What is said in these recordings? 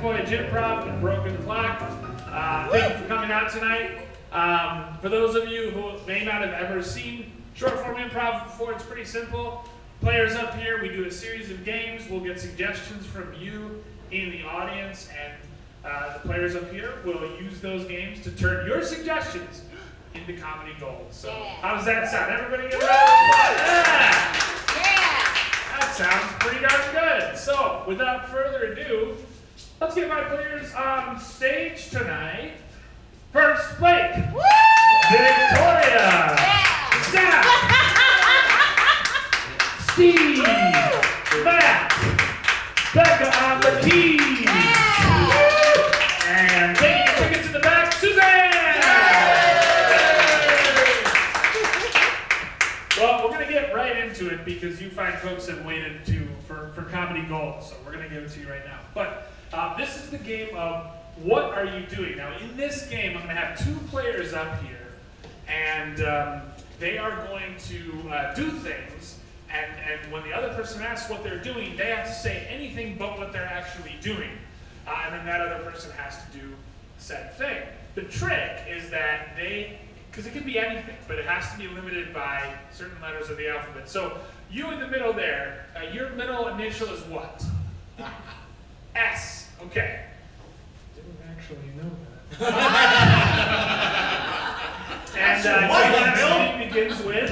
Voyage Improv and Broken Clock. Thank you for coming out tonight. For those of you who may not have ever seen short form improv before, it's pretty simple. Players up here, we do a series of games. We'll get suggestions from you in the audience, and the players up here will use those games to turn your suggestions into comedy gold. So, how does that sound? Everybody get ready? That sounds pretty darn good. So, without further ado, let's get my players on stage tonight. First, Blake, Victoria, Zach, Steve, Matt, Becca on the keys, and taking your tickets in the back, Suzanne. Well, we're going to get right into it because you fine folks have waited for comedy gold, so we're going to give it to you right now. But this is the game of what are you doing? Now, in this game, I'm going to have two players up here, and they are going to do things, and when the other person asks what they're doing, they have to say anything but what they're actually doing, and then that other person has to do said thing. The trick is that because it can be anything, but it has to be limited by certain letters of the alphabet. So you in the middle there, your middle initial is what? S. Okay. Didn't actually know that. And your last name begins with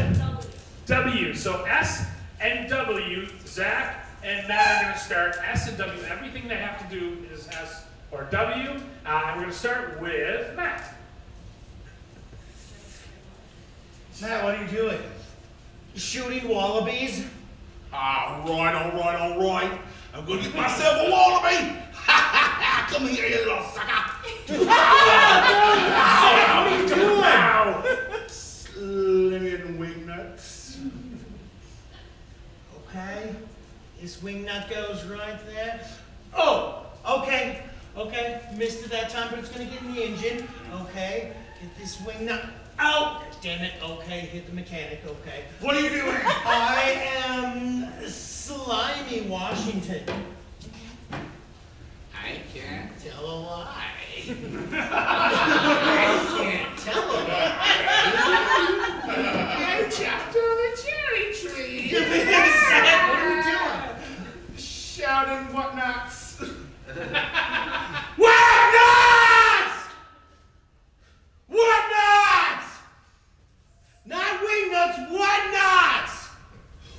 W. So S and W. Zach and Matt are going to start S and W. Everything they have to do is S or W. And we're going to start with Matt. Matt, what are you doing? Shooting wallabies? All right. I'm gonna get myself a wallaby. Come here, you little sucker. What are you doing? Slinging wing nuts. Okay, this wing nut goes right there. Oh, okay. Missed it that time, but it's gonna get in the engine. Okay, get this wing nut. Oh, damn it. Okay, hit the mechanic. Okay. What are you doing? I am Slimy Washington. I can't tell a lie. I can't tell a lie. I chopped on a cherry tree. Give me a sec. What are you doing? Shouting whatnots. Whatnots! Whatnots! Not wing nuts, whatnots!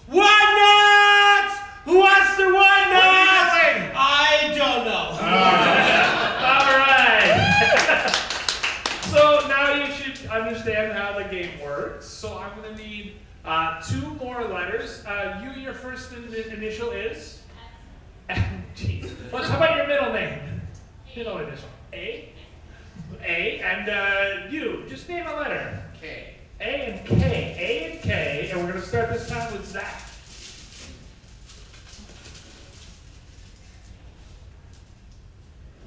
Whatnots! Who wants the whatnots? I don't know. All right. So now you should understand how the game works. So I'm going to need two more letters. Your first initial is? G. Well, how about your middle name? Middle initial. A, and you. Just name a letter. K. A and K, and we're going to start this time with Zach.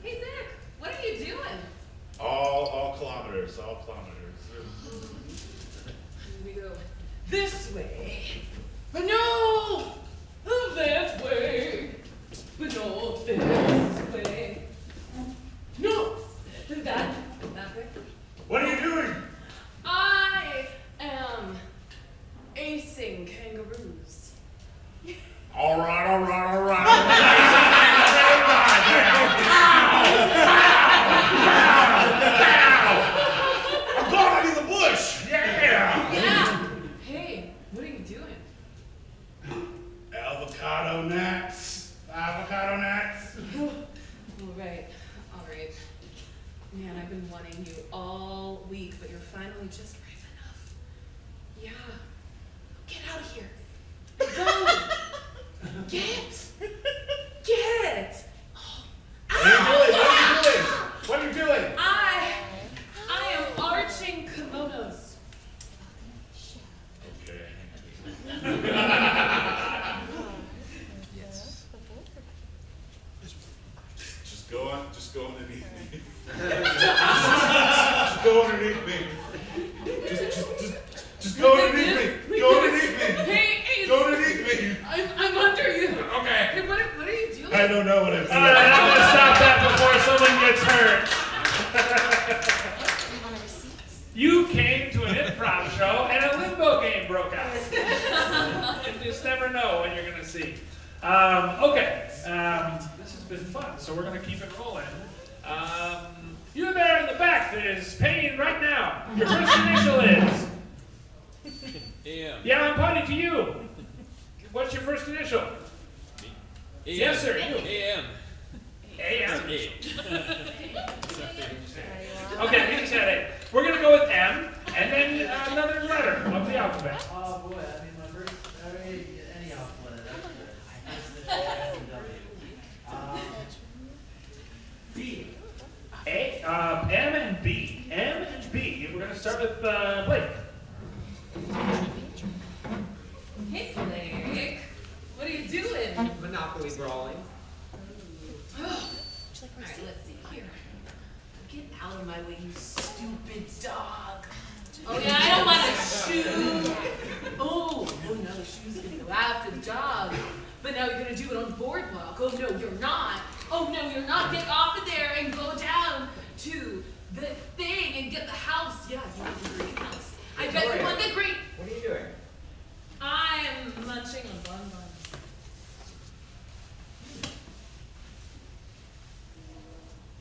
Hey Zach, what are you doing? All kilometers. Here we go. This way. But no! That way. But no, this way. No! That way. What are you doing? I am acing kangaroos. All right. I'm going into the bush. Yeah! Hey, what are you doing? Avocado nuts. All right. Man, I've been wanting you all week, but you're finally just brave enough. Yeah. Get out of here. Go. Get. What are you doing? I am arching kimonos. Okay. Just go underneath me. Just go underneath me. Just go underneath me. Go underneath me. Hey, Go underneath me. I'm under you. Okay. Hey, what are you doing? I don't know what I'm doing. All right, I'm going to stop that before broke out. You just never know what you're going to see. Okay, this has been fun, so we're going to keep it rolling. You there in the back that is paying right now. Your first initial is? AM. Yeah, I'm pointing to you. What's your first initial? Yes, sir. You. AM. A-M. A. Okay, we just had A. We're going to go with M, and then another letter of the alphabet. Oh boy, I mean my first, any alphabet, that's B. M and B. M and B. We're going to start with Blake. Hey, Blake. What are you doing? Monopoly brawling. Alright, let's see here. Get out of my way, you stupid dog. Oh yeah, I don't want a shoe. Oh no, the shoe's gonna go after the dog. But now you're gonna do it on the boardwalk. Oh no, you're not. Oh no, you're not. Get off of there and go down to the thing and get the house. Yeah, you want the greenhouse. I bet you want the green. What are you doing? I'm munching on bonbons.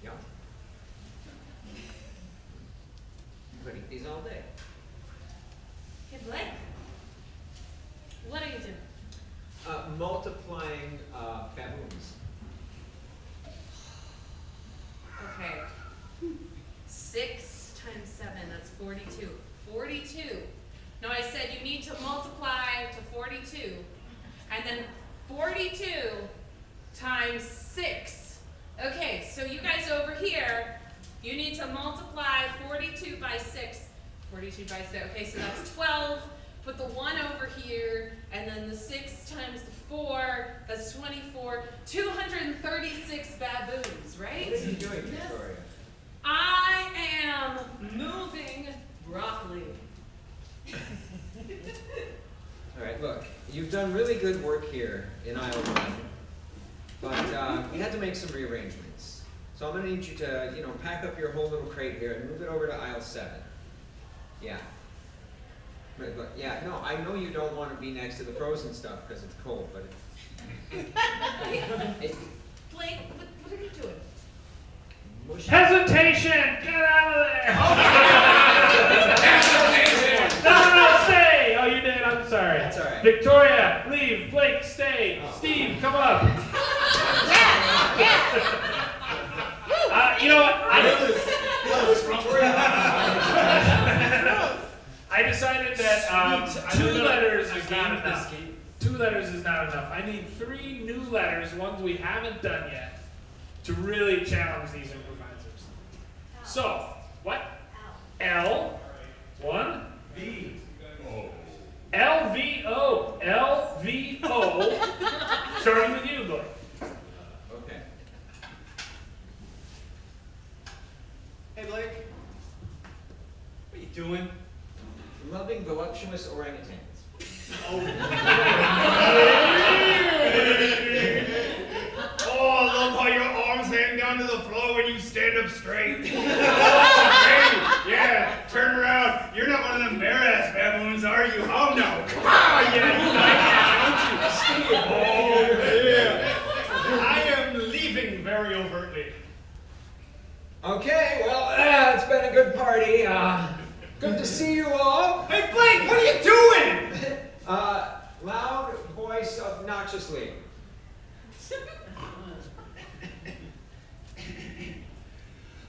Yeah. You could eat these all day. Hey Blake, what are you doing? Multiplying baboons. Okay. 6 times 7, that's 42. 42. No, I said you need to multiply to 42. And then 42 times 6. Okay, so you guys over here, you need to multiply 42 by 6. 42 by 6. Okay, so that's 12. Put the 1 over here, and then the 6 times the 4, that's 24. 236 baboons, right? What are you doing, Victoria? I am moving broccoli. All right, look, you've done really good work here in aisle 1, but we had to make some rearrangements. So I'm going to need you to, pack up your whole little crate here and move it over to aisle 7. Yeah. But yeah, no, I know you don't want to be next to the frozen stuff because it's cold, but Blake, what are you doing? mush. Hesitation! Get out of there! No, stay! Oh, you did? I'm sorry. That's all right. Victoria, leave. Blake, stay. Oh. Steve, come up. You know what? I decided that 2 letters is not enough. 2 letters is not enough. I need 3 new letters, ones we haven't done yet, to really challenge these improvisers. So, what? L. 1. B. LVO. LVO. Starting with you, Blake. Okay. Hey Blake, what are you doing? Loving voluptuous orangutans. Oh, I love how your arms hang down to the floor when you stand up straight. Hey, yeah, turn around. You're not one of them bare-ass baboons, are you? Oh, no. Ah, yeah, you like that, don't you? Oh, yeah. I am leaving very overtly. Okay, well, it's been a good party. Good to see you all. Hey, Blake, what are you doing? Loud voice obnoxiously.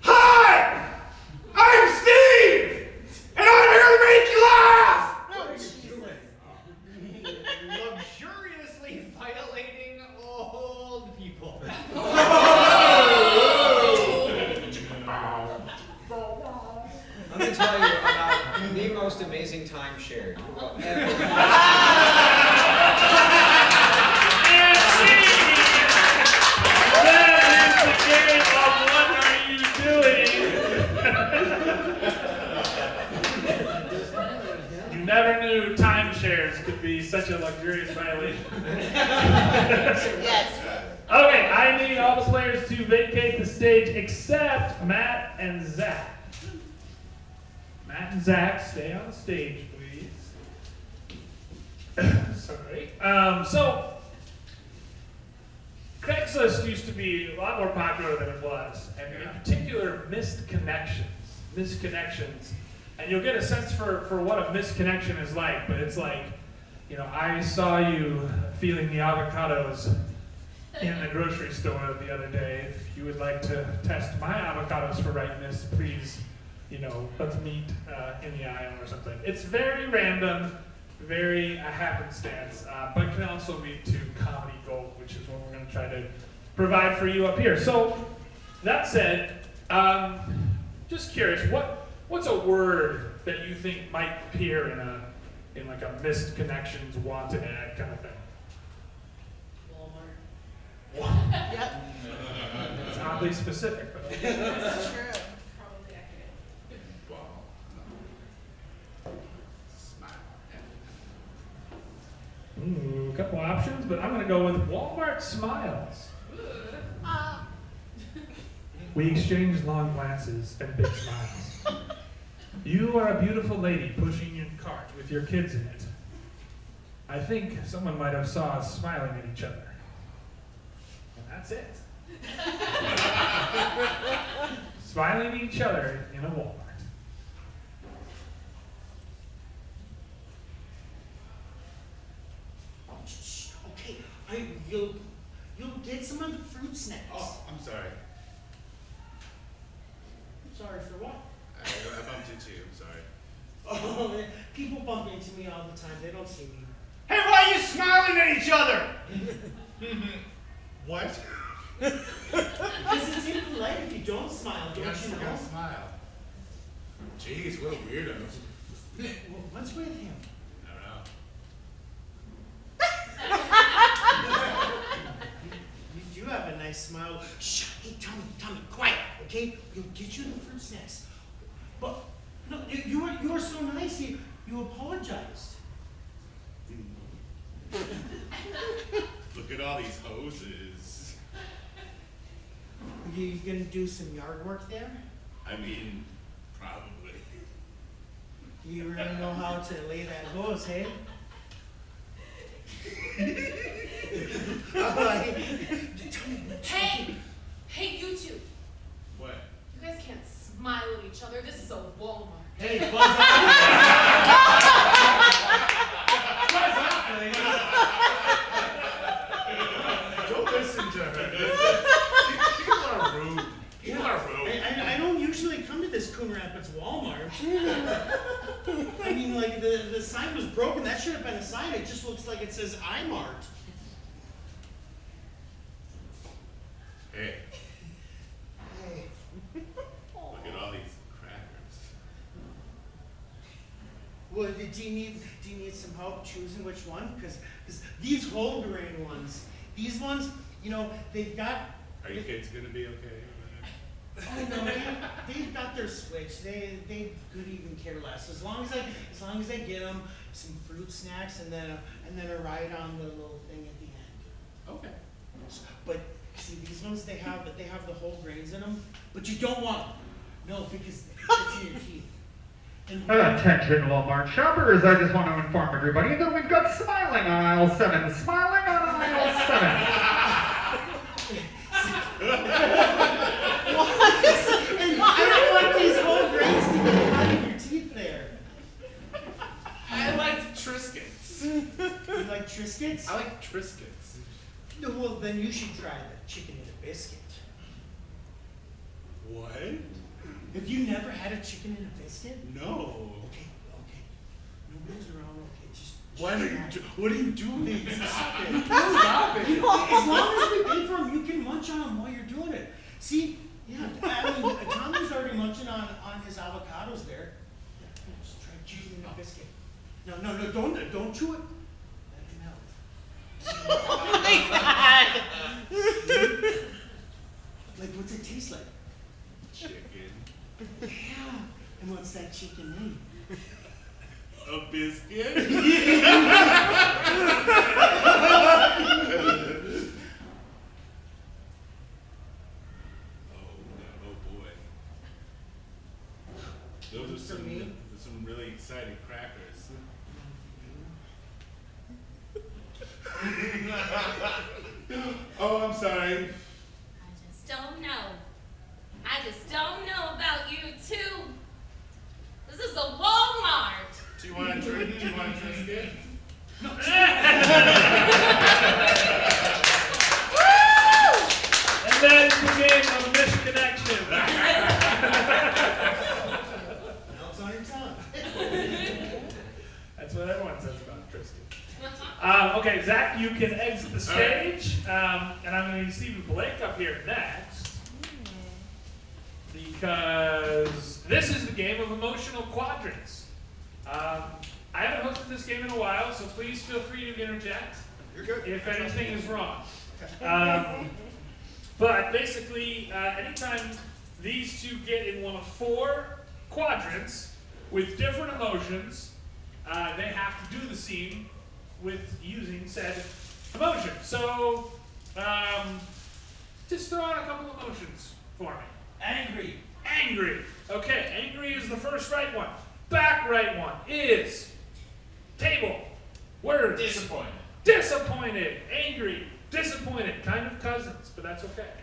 Hi! I'm Steve! And I'm here to make you laugh! What are you doing? Luxuriously violating old people. I'm going to tell you about the most amazing time shared you will ever. That is the game of What Are You Doing? You never knew timeshares could be such a luxurious violation. Yes. Okay, I need all the players to vacate the stage except Matt and Zach. Matt and Zach, stay on the stage, please. So Craigslist used to be a lot more popular than it was, and in particular, missed connections. And you'll get a sense for what a misconnection is like, but it's like, you know, I saw you feeling the avocados in the grocery store the other day. If you would like to test my avocados for ripeness, please, you know, let's meet in the aisle or something. It's very random, very happenstance, but can also lead to comedy gold, which is what we're going to try to provide for you up here. So, that said, just curious, what's a word that you think might appear in like a missed connections wanted ad kind of thing? Walmart. Yep. It's oddly specific, but That's true. Probably accurate. ooh, a couple options, but I'm going to go with Walmart Smiles. We exchange long glances and big smiles. You are a beautiful lady pushing your cart with your kids in it. I think someone might have saw us smiling at each other. And that's it. Smiling at each other in a Walmart. Shh, okay, you'll get some of the fruit snacks. Oh, I'm sorry. Sorry for what? I bumped into you. I'm sorry. Oh, people bump into me all the time. They don't see me. Hey, why are you smiling at each other? What? Because it's impolite if you don't smile, don't you know? Smile. Jeez, what a weirdo. Well, what's with him? I don't know. You do have a nice smile. Shh, hey, Tommy, quiet, okay? We'll get you the fruit snacks. But, no, you were so nice, you apologized. Look at all these hoses. You gonna do some yard work there? I mean, probably. You really know how to lay that hose, hey? Hey, you two. What? You guys can't smile at each other. This is a Walmart. Hey, buzz off. Don't listen to her. People are rude. People are rude. I don't usually come to this Coon Rapids Walmart. I mean, like, the sign was broken. That should have been a sign. It just looks like it says iMart. Hey, Hey. look at all these crackers. Well, do you need some help choosing which one? Because these whole grain ones, these ones, you know, they've got. Are you kids gonna be okay? Oh no, they've got their switch. They could even care less. As long as I get them some fruit snacks and then a ride on the little thing at the end. Okay. But see, these ones they have the whole grains in them, but you don't want them. No, because it's in your teeth. And Attention Walmart shoppers, I just want to inform everybody that we've got smiling on aisle 7. Smiling on aisle 7. and I don't want these whole grains to get out of your teeth there. I like Triscuits. You like Triscuits? I like Triscuits. No, well, then you should try the chicken and a biscuit. What? Have you never had a chicken and a biscuit? No. Okay. Nobody's around, okay, just What are you doing? stop it. Stop it. As long as we pay for them, you can munch on them while you're doing it. See, yeah, I mean, Tommy's already munching on his avocados there. Yeah, just try chicken and a biscuit. No, don't chew it. Let him out. Oh my God. Like, what's it taste like? Chicken. Yeah, and what's that chicken name? A biscuit? Oh boy. Those are For me? some really exciting crackers. Oh, I'm sorry. I just don't know. I just don't know about you two. This is a Walmart. Do you want to drink it? Do you want to drink it? No. And then the game of misconnection. Notes on your tongue. That's what everyone says about Tristan. Okay, Zach, you can exit the stage, and I'm going to need Stephen Blake up here next, because this is the game of emotional quadrants. I haven't hosted this game in a while, so please feel free to interject You're good. if anything is wrong. But basically, anytime these two get in one of 4 quadrants with different emotions, they have to do the scene with using said emotion. So, just throw out a couple emotions for me. Angry. Angry. Okay, angry is the first right one. Back right one is table. Words. Disappointed. Disappointed. Angry. Disappointed. Kind of cousins, but that's okay.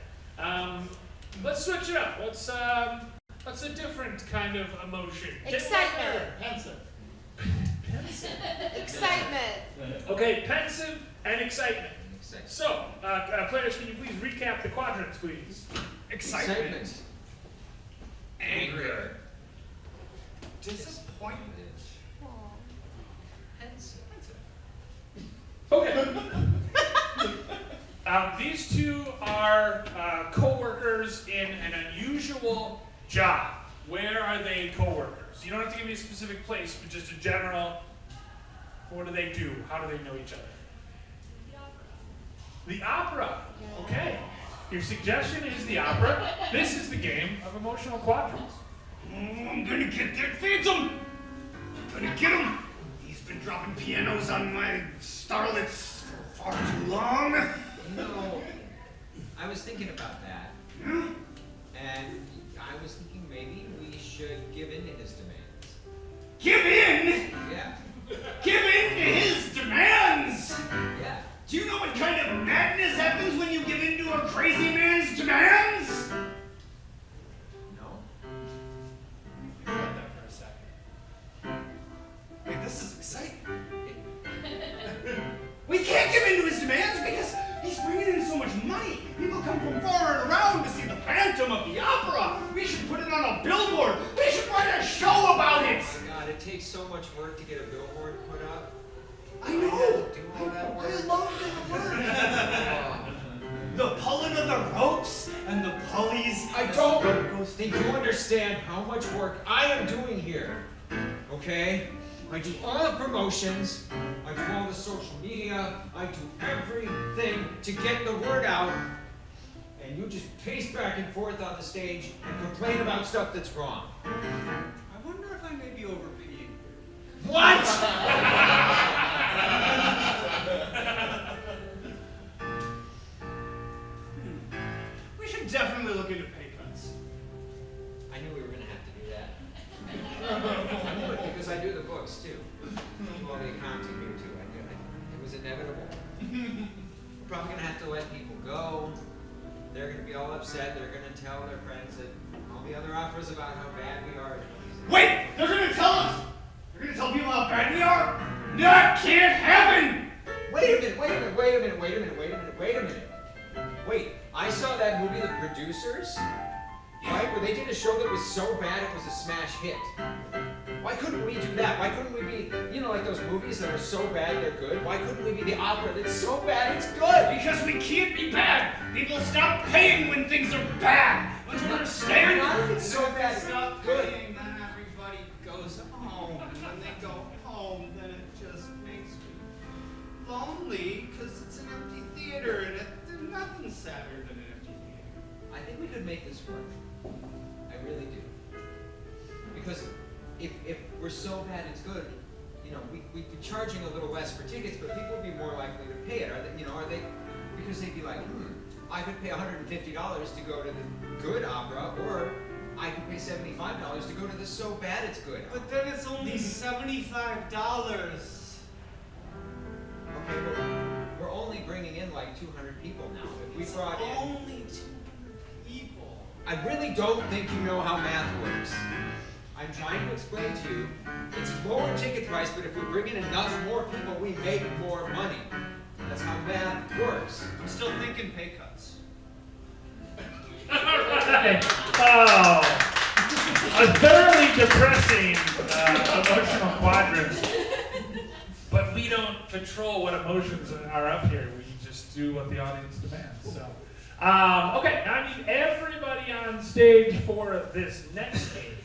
Let's switch it up. What's a different kind of emotion? Excitement. Pensive. Excitement. Okay, pensive and excitement. Excitement. So, players, can you please recap the quadrants, please? Excitement. Anger. Disappointment. Okay. These two are co-workers in an unusual job. Where are they co-workers? You don't have to give me a specific place, but just a general, what do they do? How do they know each other? The opera. Okay. Your suggestion is the opera. This is the game of emotional quadrants. I'm gonna get that phantom. I'm gonna get him. He's been dropping pianos on my starlets for far too long. No, I was thinking about that, Huh? and I was thinking maybe we should give in to his demands. Give in? Yeah, Give in to his demands! yeah. Do you know what kind of madness happens when you give in to a crazy man's demands? No? Think about that for a second. Wait, this is exciting. We can't give in to his demands because he's bringing in so much money. People come from far and around to see the Phantom of the Opera. We should put it on a billboard. We should write a show about it. Oh God, it takes so much work to get a billboard put up. I know. Do all that work. I love that work. The pulling of the ropes and the pulleys. I don't think you understand how much work I am doing here. Okay? I do all the promotions, I do all the social media, I do everything to get the word out, and you just pace back and forth on the stage and complain about stuff that's wrong. I wonder if I may be overbeing. What? We should definitely look into pay cuts. I knew we were gonna have to do that. I knew it because I do the books too. I do all the accounting here too. I knew it. It was inevitable. We're probably gonna have to let people go. They're gonna be all upset. They're gonna tell their friends at all the other operas about how bad we are. Wait! They're gonna tell us! They're gonna tell people how bad we are? That can't happen! Wait a minute, wait a minute, wait a minute, wait a minute, wait a minute, wait a minute. Wait, I saw that movie, The Producers, right? Where they did a show that was so bad it was a smash hit. Why couldn't we do that? Why couldn't we be, you know, like those movies that are so bad they're good? Why couldn't we be the opera that's so bad it's good? Because we can't be bad! People stop paying when things are bad! Don't you understand? Not if it's so bad it's Stop good. paying, then everybody goes home. And when they go home, then it just makes me lonely because it's an empty theater and there's nothing sadder than an empty theater. I think we could make this work. I really do. Because if we're so bad it's good, you know, we'd be charging a little less for tickets, but people would be more likely to pay it. Are they, you know, are they, because they'd be like, I could pay $150 to go to the good opera, or I could pay $75 to go to the so bad it's good. But then it's only $75. Okay, but we're only bringing 200 people now. If we brought in, Only 200 people. I really don't think you know how math works. I'm trying to explain to you, it's lower ticket price, but if we bring in enough more people, we make more money. That's how math works. I'm still thinking pay cuts. Alright. Oh. A thoroughly depressing emotional quadrant. But we don't control what emotions are up here. We just do what the audience demands. So, okay, now I need everybody on stage for this next game.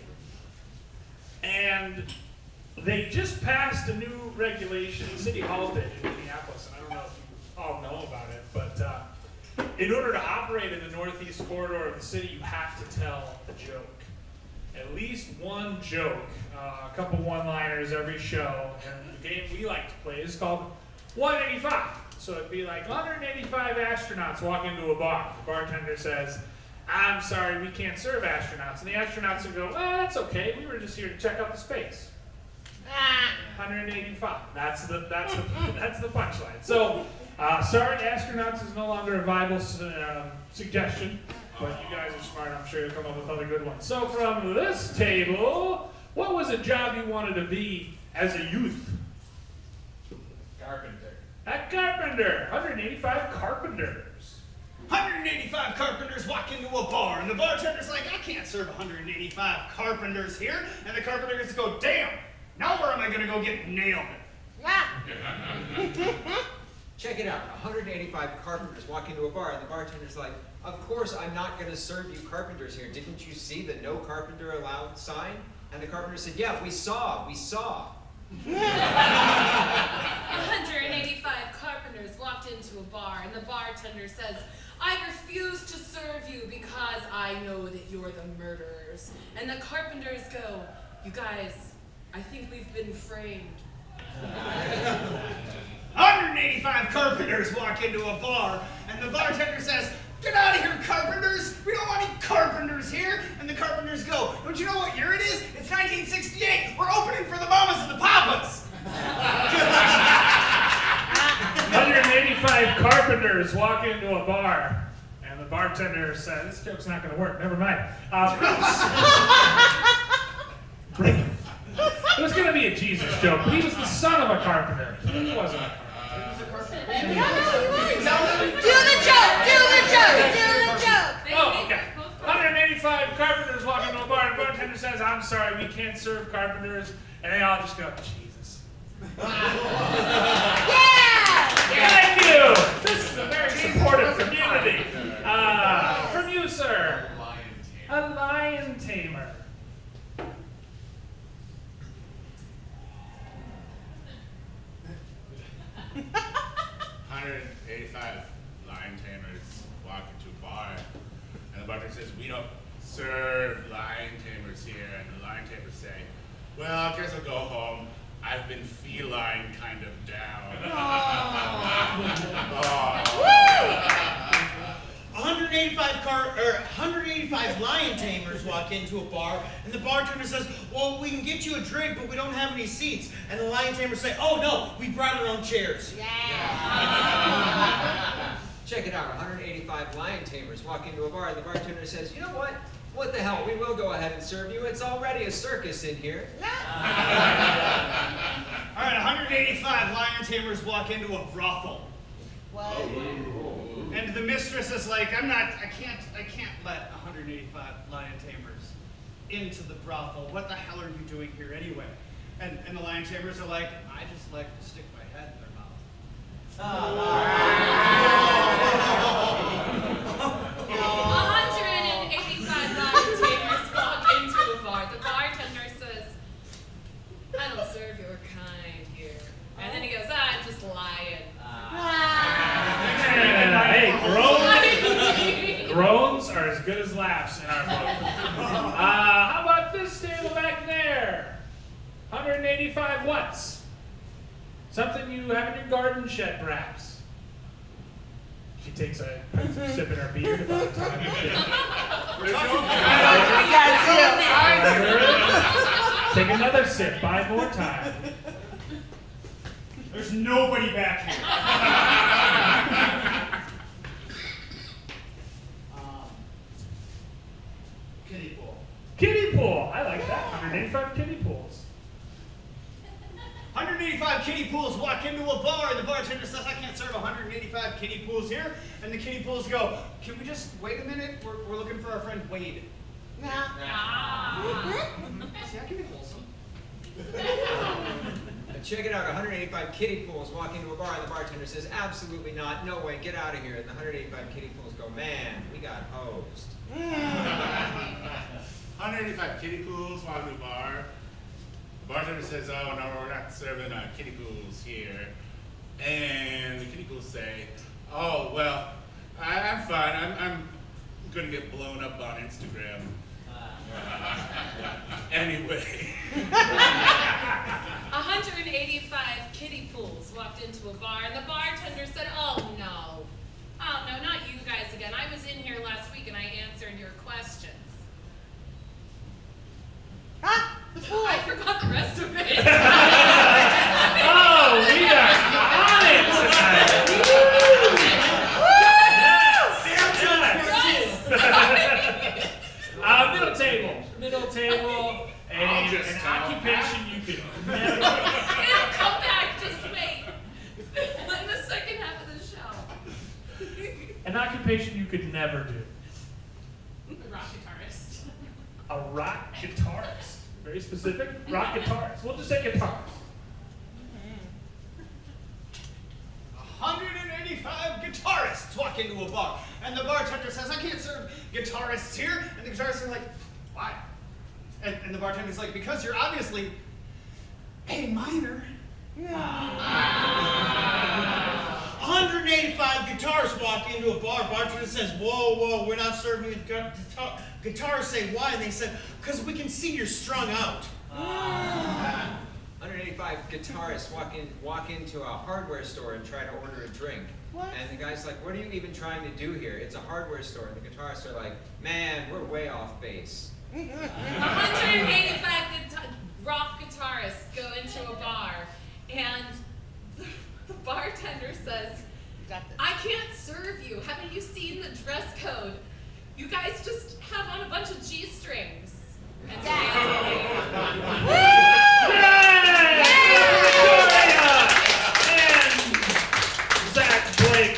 And they just passed a new regulation. City Hall did in Minneapolis, and I don't know if you all know about it, but in order to operate in the northeast corridor of the city, you have to tell a joke. At least one joke, a couple one-liners every show. And the game we like to play is called 185. So it'd be like 185 astronauts walk into a bar. The bartender says, "I'm sorry, we can't serve astronauts." And the astronauts would go, "Well, that's okay. We were just here to check out the space." 185. That's the punchline. So, sorry, astronauts is no longer a viable suggestion. But you guys are smart, I'm sure you'll come up with other good ones. So from this table, what was a job you wanted to be as a youth? Carpenter. A carpenter. 185 carpenters. 185 carpenters walk into a bar, and the bartender's like, "I can't serve 185 carpenters here." And the carpenters go, "Damn, now where am I gonna go get nailed?" Check it out, 185 carpenters walk into a bar, and the bartender's like, "Of course I'm not going to serve you carpenters here. Didn't you see the no carpenter allowed sign?" And the carpenter said, "Yeah, we saw. 185 carpenters walked into a bar, and the bartender says, "I refuse to serve you because I know that you're the murderers." And the carpenters go, "You guys, I think we've been framed." 185 carpenters walk into a bar, and the bartender says, "Get out of here, carpenters! We don't want any carpenters here!" And the carpenters go, "Don't you know what year it is? It's 1968! We're opening for the mamas and the papas!" 185 carpenters walk into a bar, and the bartender says, "This joke's not going to work. Never mind." It was going to be a Jesus joke. He was the son of a carpenter. He wasn't a carpenter. Do the joke! Do the joke! Oh, okay. 185 carpenters walk into a bar, and the bartender says, "I'm sorry, we can't serve carpenters." And they all just go, "Jesus." Yeah! Thank you! This is a very supportive community. From you, sir. A lion tamer. 185 lion tamers walk into a bar, and the bartender says, "We don't serve lion tamers here." And the lion tamers say, "Well, I guess I'll go home. I've been feline kind of down." 185 lion tamers walk into a bar, and the bartender says, "Well, we can get you a drink, but we don't have any seats." And the lion tamers say, "Oh no, we brought our own chairs." Check it out, 185 lion tamers walk into a bar, and the bartender says, "You know what? What the hell, we will go ahead and serve you. It's already a circus in here." All right, 185 lion tamers walk into a brothel. And the mistress is like, I can't let 185 lion tamers into the brothel. What the hell are you doing here anyway? And the lion tamers are like, "I just like to stick my head in their mouth." 185 lion tamers walk into a bar. The bartender says, "I don't serve your kind here." And then he goes, "I'm just lying." Hey, groans are as good as laughs in our book. How about this table back there? 185 what's? Something you have in your garden shed, perhaps. She takes a sip in her beard about the time. Take another sip, buy more time. There's nobody back here. 185 kiddie pools. 185 kiddie pools walk into a bar and the bartender says, I can't serve 185 kiddie pools here. And the kiddie pools go, can we just wait a minute? We're looking for our friend Wade. Nah. See, I can be wholesome. Check it out, 185 kiddie pools walk into a bar and the bartender says, absolutely not, no way, get out of here. And the 185 kiddie pools go, man, we got hosed. 185 kiddie pools walk into a bar. The bartender says, oh no, we're not serving kiddie pools here. And the kiddie pools say, oh, well, I'm fine. I'm gonna get blown up on Instagram. Anyway. 185 kiddie pools walked into a bar, and the bartender said, oh no, not you guys again. I was in here last week and I answered your questions. I forgot the rest of it. Oh, we are on it tonight. Middle table, and an occupation you could never. It'll come back, just wait. In the second half of the show. An occupation you could never do. A rock guitarist. A rock guitarist. Very specific. Rock guitarist. We'll just say guitarist. 185 guitarists walk into a bar, and the bartender says, I can't serve guitarists here. And the guitarists are like, why? And the bartender's like, because you're obviously A minor. 185 guitarists walk into a bar. Bartender says, whoa, we're not serving guitarists say, why? And they said, because we can see you're strung out. 185 guitarists walk into a hardware store and try to order a drink. What? And the guy's like, what are you even trying to do here? It's a hardware store. And the guitarists are like, man, we're way off base. 185 rock guitarists go into a bar, and the bartender says, I can't serve you. Haven't you seen the dress code? You guys just have on a bunch of G-strings. And so Zach, Blake,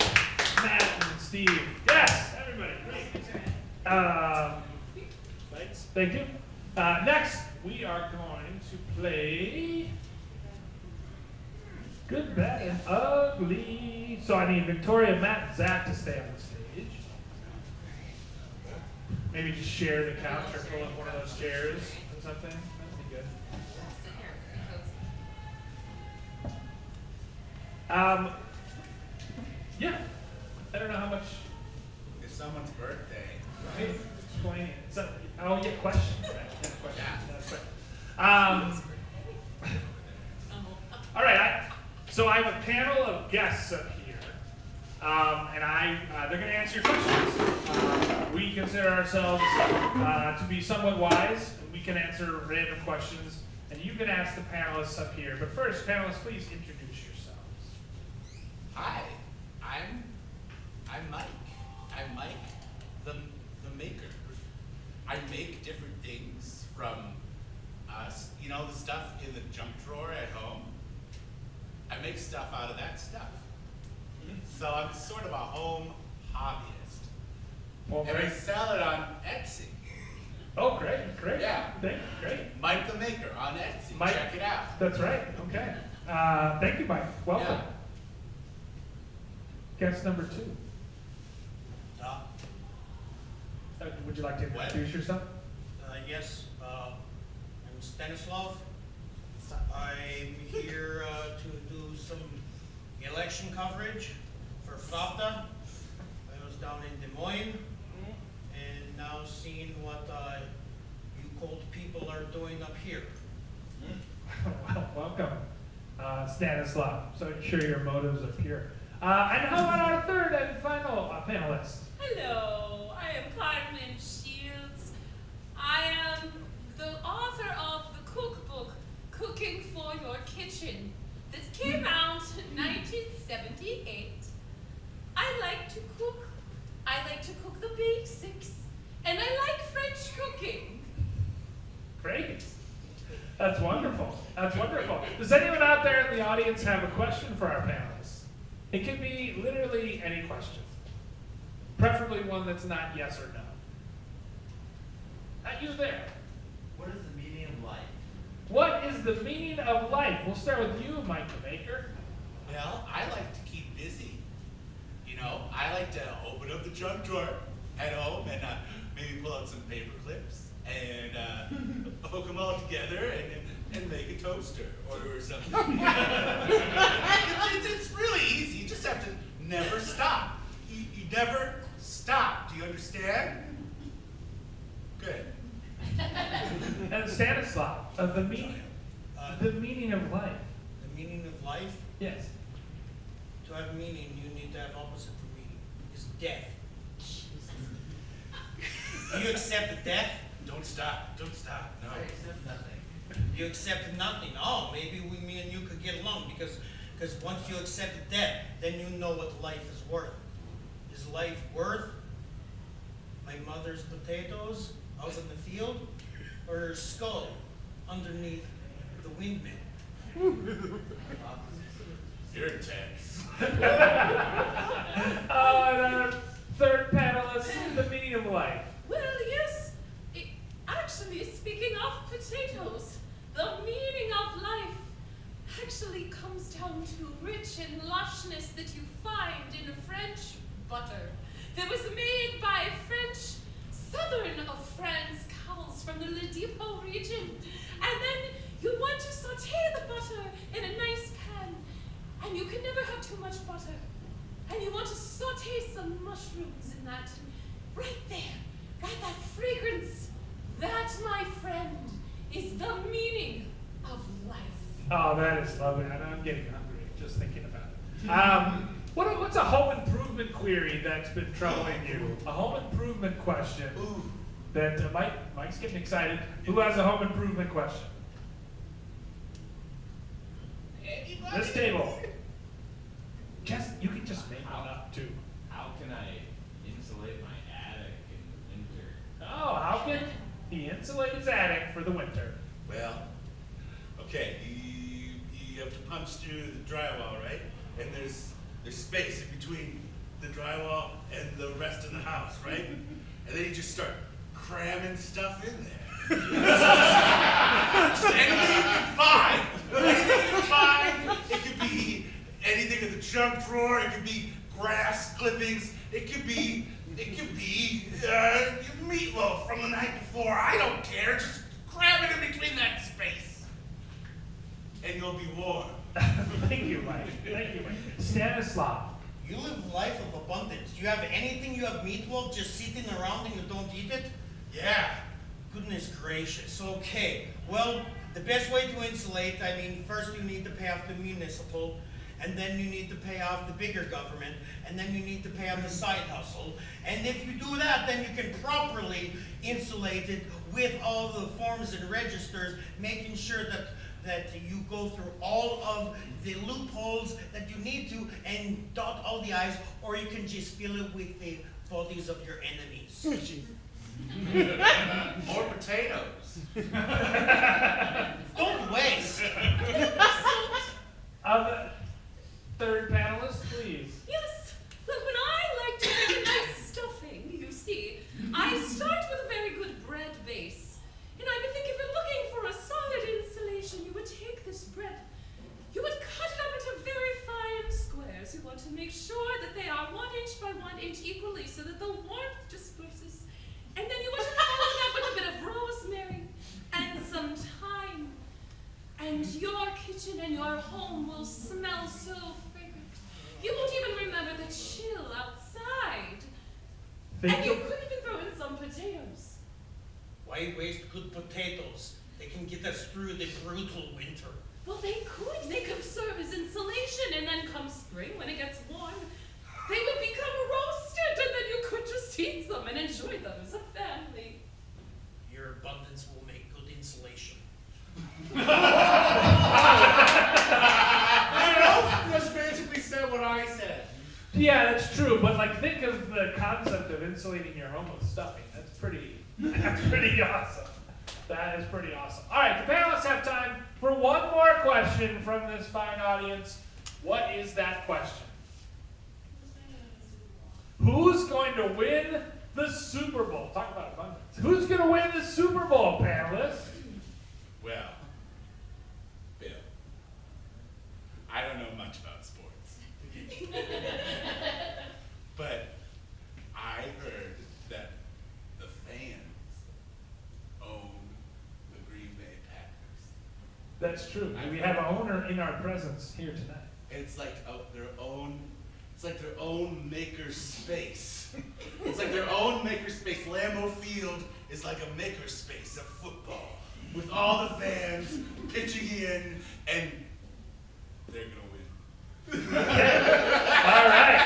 Matt, and Steve. Yes, everybody. Great. Thank you. Next, we are going to play Good, Bad, and Ugly. So I need Victoria, Matt, and Zach to stay on the stage. Maybe just share the couch or pull up one of those chairs or something. That'd be good. Yeah. I don't know how much. It's someone's birthday. Right? Explain it. Oh, yeah, questions. Right? Yeah, questions. Yeah. That's right. All right. So I have a panel of guests up here, and they're going to answer your questions. We consider ourselves to be somewhat wise, and we can answer random questions, and you can ask the panelists up here. But first, panelists, please introduce yourselves. Hi, I'm Mike. I'm Mike, the maker. I make different things from, the stuff in the junk drawer at home. I make stuff out of that stuff. So I'm sort of a home hobbyist. Well, And I sell it on Etsy. Oh, great. Yeah. Great. Mike the Maker on Etsy. Mike, Check it out. That's right. Okay. Thank you, Mike. Welcome. Guest number 2. Would you like to introduce yourself? Yes, I'm Stanislav. I'm here to do some election coverage for Pravda. I was down in Des Moines and now seeing what you cold people are doing up here. Well, welcome, Stanislav. So I'm sure your motives are pure. And how about our third and final panelist? hello, I am Carmen Shields. I am the author of the cookbook, Cooking for Your Kitchen. This came out in 1978. I like to cook. I like to cook the basics. And I like French cooking. Great. audience have a question for our panelists, it can be literally any question. Preferably one that's not yes or no. Not you there. What is the meaning of life? What is the meaning of life? We'll start with you, Mike the Maker. Well, I like to keep busy. You know, I like to open up the trunk drawer at home and maybe pull out some paper clips and hook them all together and make a toaster or something. It's really easy. You just have to never stop. You never stop. Do you understand? Good. And Stanislav, the meaning of life. The meaning of life? Yes. To have meaning, you need to have opposite for meaning. It's death. Do you accept death? Don't stop. Don't stop. No. I accept nothing. You accept nothing. Oh, maybe me and you could get along because once you accept death, then you know what life is worth. Is life worth my mother's potatoes out in the field or her skull underneath the windmill? You're intense. The third panelist, the meaning of life. Well, yes. Actually, speaking of potatoes, the meaning of life actually comes down to rich and lushness that you find in French butter that was made by French, southern of France cows from the Le Depot region. And then you want to saute the butter in a nice pan, and you can never have too much butter. And you want to saute some mushrooms in that, and right there, got that fragrance. That, my friend, is the meaning of life. Oh, that is lovely. I'm getting hungry just thinking about it. What's a home improvement query that's been troubling you? A home improvement question that Mike's getting excited. Who has a home improvement question? Anybody? This table. You can just make one up too. How can I insulate my attic in the winter? Oh, how can he insulate his attic for the winter? Well, okay, you have to punch through the drywall, right? And there's space in between the drywall and the rest of the house, right? And then you just start cramming stuff in there. Just anything you can find. Anything you can find. It could be anything in the junk drawer. It could be grass clippings. It could be meatloaf from the night before. I don't care. Just cram it in between that space, and you'll be warm. Thank you, Mike. Thank you, Mike. Stanislav. You live a life of abundance. Do you have anything you have meatloaf just sitting around and you don't eat it? Yeah. Goodness gracious. Okay. Well, the best way to insulate, first you need to pay off the municipal, and then you need to pay off the bigger government, and then you need to pay off the side hustle. And if you do that, then you can properly insulate it with all the forms and registers, making sure that you go through all of the loopholes that you need to and dot all the I's, or you can just fill it with the bodies of your enemies. More potatoes. Don't waste. Third panelist, please. Yes, but when I like to make a nice stuffing, you see, I start with a very good bread base. And I would think if you're looking for a solid insulation, you would take this bread, you would cut it up into very fine squares. You want to make sure that they are 1 inch by 1 inch equally so that the warmth disperses. And then you want to follow that with a bit of rosemary and some thyme. And your kitchen and your home will smell so fragrant. You won't even remember the chill outside. And you could even throw in some potatoes. Why waste good potatoes? They can get us through the brutal winter. Well, they could. They could serve as insulation, and then come spring, when it gets warm, they would become roasted, and then you could just eat them and enjoy them as a family. Your abundance will make good insulation. Just basically said what I said. Yeah, that's true, but think of the concept of insulating your home with stuffing. That's pretty awesome. That is pretty awesome. All right, the panelists have time for one more question from this fine audience. What is that question? Who's going to win the Super Bowl? Talk about abundance. Who's going to win the Super Bowl, panelists? Well, Bill, I don't know much about sports. But I heard that the fans own the Green Bay Packers. That's true. We have an owner in our presence here tonight. It's like their own maker space. It's like their own maker space. Lambeau Field is like a maker space of football with all the fans pitching in, and they're gonna win. All right.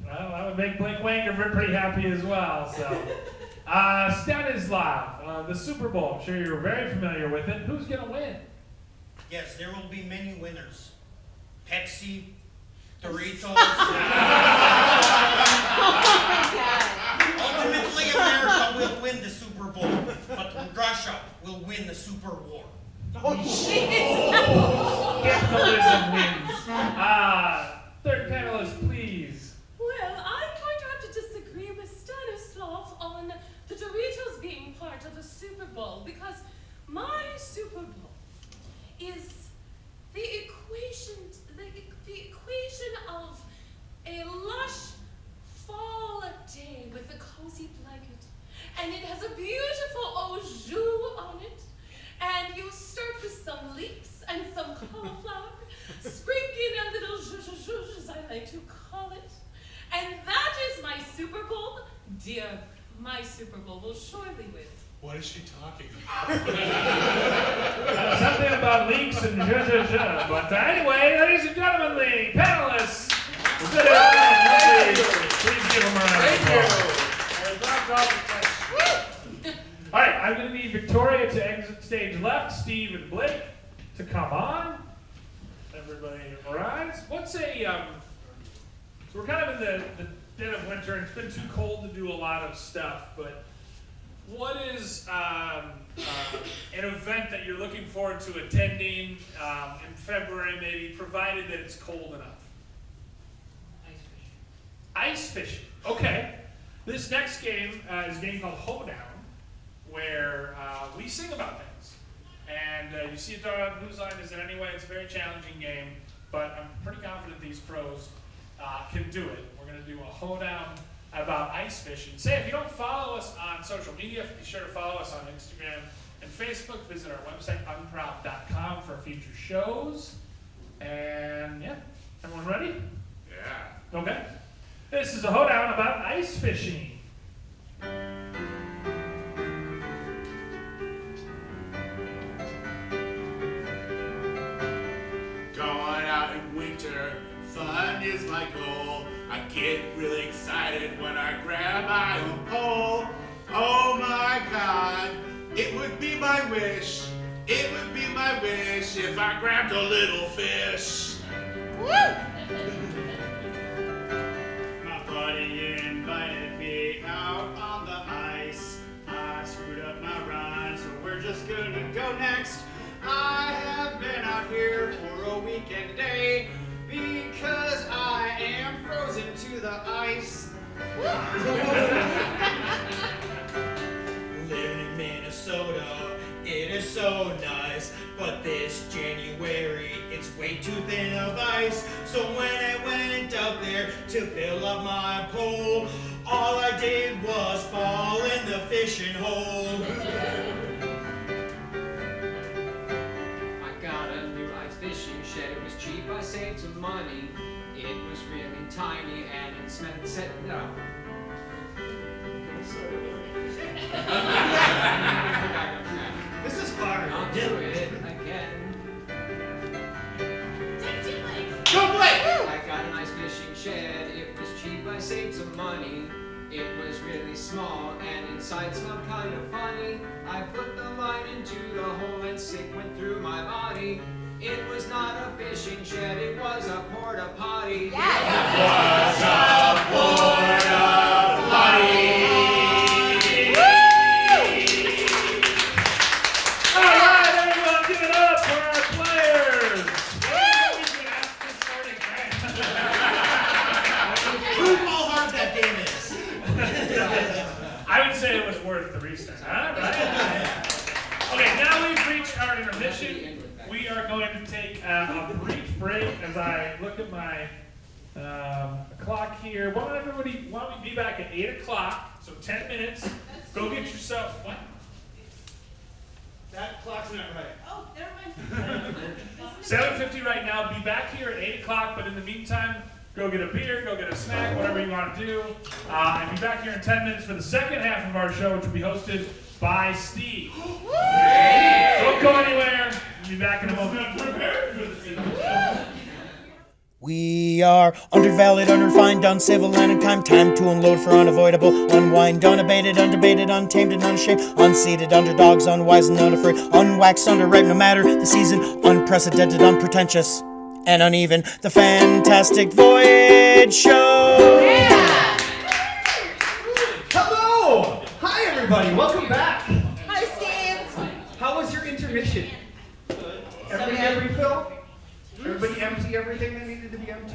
Well, that would make Blake Wanger pretty happy as well. So, Stanislav, the Super Bowl. I'm sure you're very familiar with it. Who's gonna win? Yes, there will be many winners. Pepsi, Doritos. Ultimately, America will win the Super Bowl, but Russia will win the Super War. Capitalism wins. Third panelist, please. Well, I'm going to have to disagree with Stanislav on the Doritos being part of the Super Bowl, because my Super Bowl is the equation of a lush fall day with a cozy blanket, and it has a beautiful au jus on it, and you start with some leeks and some cauliflower, sprinkle in a little zhuzh, as I like to call it, and that is my Super Bowl. Dear, my Super Bowl will surely win. What is she talking about? Something about leaks and zhuzh. But anyway, ladies and gentlemen, the panelists. Please give them a round of applause. All right, I'm going to need Victoria to exit stage left, Steve and Blake to come on. Everybody rise. What's a, so we're kind of in the dead of winter, and it's been too cold to do a lot of stuff, but what is an event that you're looking forward to attending in February, maybe, provided that it's cold enough? Ice fishing. Okay. This next game is a game called Hoedown, where we sing about things. And you see it on Whose Line Is It Anyway? It's a very challenging game, but I'm pretty confident these pros can do it. We're going to do a Hoedown about ice fishing. Say, if you don't follow us on social media, be sure to follow us on Instagram and Facebook. Visit our website, unprov.com, for future shows. And yeah, everyone ready? Yeah. Okay. This is a Hoedown about ice fishing. Going out in winter, fun is my goal. I get really excited when I grab my own pole. Oh my God, it would be my wish. It would be my wish if I grabbed a little fish. Woo! My buddy invited me out on the ice. I screwed up my rhyme, so we're just gonna go next. I have been out here for a weekend day because I am frozen to the ice. Living in Minnesota, it is so nice, but this January it's way too thin of ice. So when I went out there to fill up my pole, all I did was fall in the fishing hole. I got a new ice fishing shed. It was cheap, I saved some money. It was really tiny and it smelled no. This is hard. I'll do it again. Go Blake! I got an ice fishing shed. It was cheap, I saved some money. It was really small and inside smelled kind of funny. I put the line into the hole and sick went through my body. It was not a fishing shed, it was a porta potty. Yes. It was a porta potty. say it was worth the restart. All right. Okay, now we've reached our intermission. We are going to take a brief break as I look at my clock here. Why don't we be back at 8 o'clock? So 10 minutes. Go get yourself. What? That clock's not right. Oh, never mind. 7:50 right now. Be back here at 8 o'clock. But in the meantime, go get a beer, go get a snack, whatever you want to do. And be back here in 10 minutes for the second half of our show, which will be hosted by Steve. Don't go anywhere. We'll be back in a moment. We are undervalued, underfined, uncivil, and unkind. Time to unload for unavoidable, unwind, unabated, undebated, untamed, and unashamed. Unseated underdogs, unwise and unafraid. Unwaxed, underripe, no matter the season. Unprecedented, unpretentious, and uneven. The Fantastic Voyage Show! Yeah! Hello! Hi, everybody. Welcome back. Hi, Steve. How was your intermission? Everybody had a refill? Everybody empty everything that needed to be empty?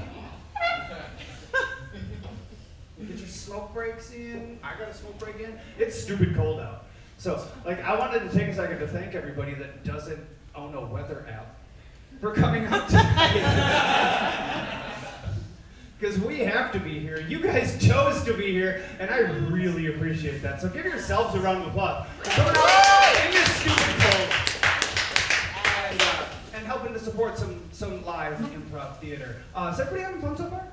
Get your smoke breaks in. I got a smoke break in. It's stupid cold out. So, I wanted to take a second to thank everybody that doesn't own a weather app for coming out tonight. Because we have to be here. You guys chose to be here, and I really appreciate that. So give yourselves a round of applause for coming out in this stupid cold. And helping to support some live improv theater. Is everybody having fun so far?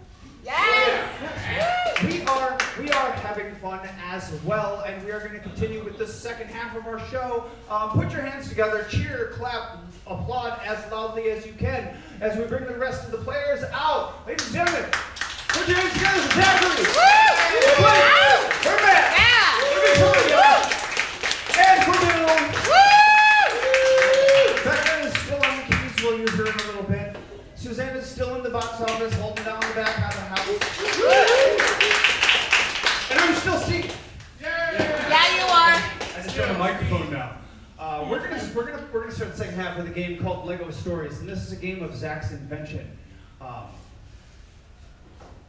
Yes. We are having fun as well, and we are going to continue with the second half of our show. Put your hands together, cheer, clap, applaud as loudly as you can as we bring the rest of the players out. Ladies and gentlemen, put your hands together for Zachary. For Matt. For Victoria. And for Bill. Becca is still on the keys. We'll use her in a little bit. Suzanne is still in the box office, holding down the back of the house. And I'm still Steve. Yeah, you are. I just got a microphone now. We're gonna start the second half with a game called Lego Stories, and this is a game of Zach's invention.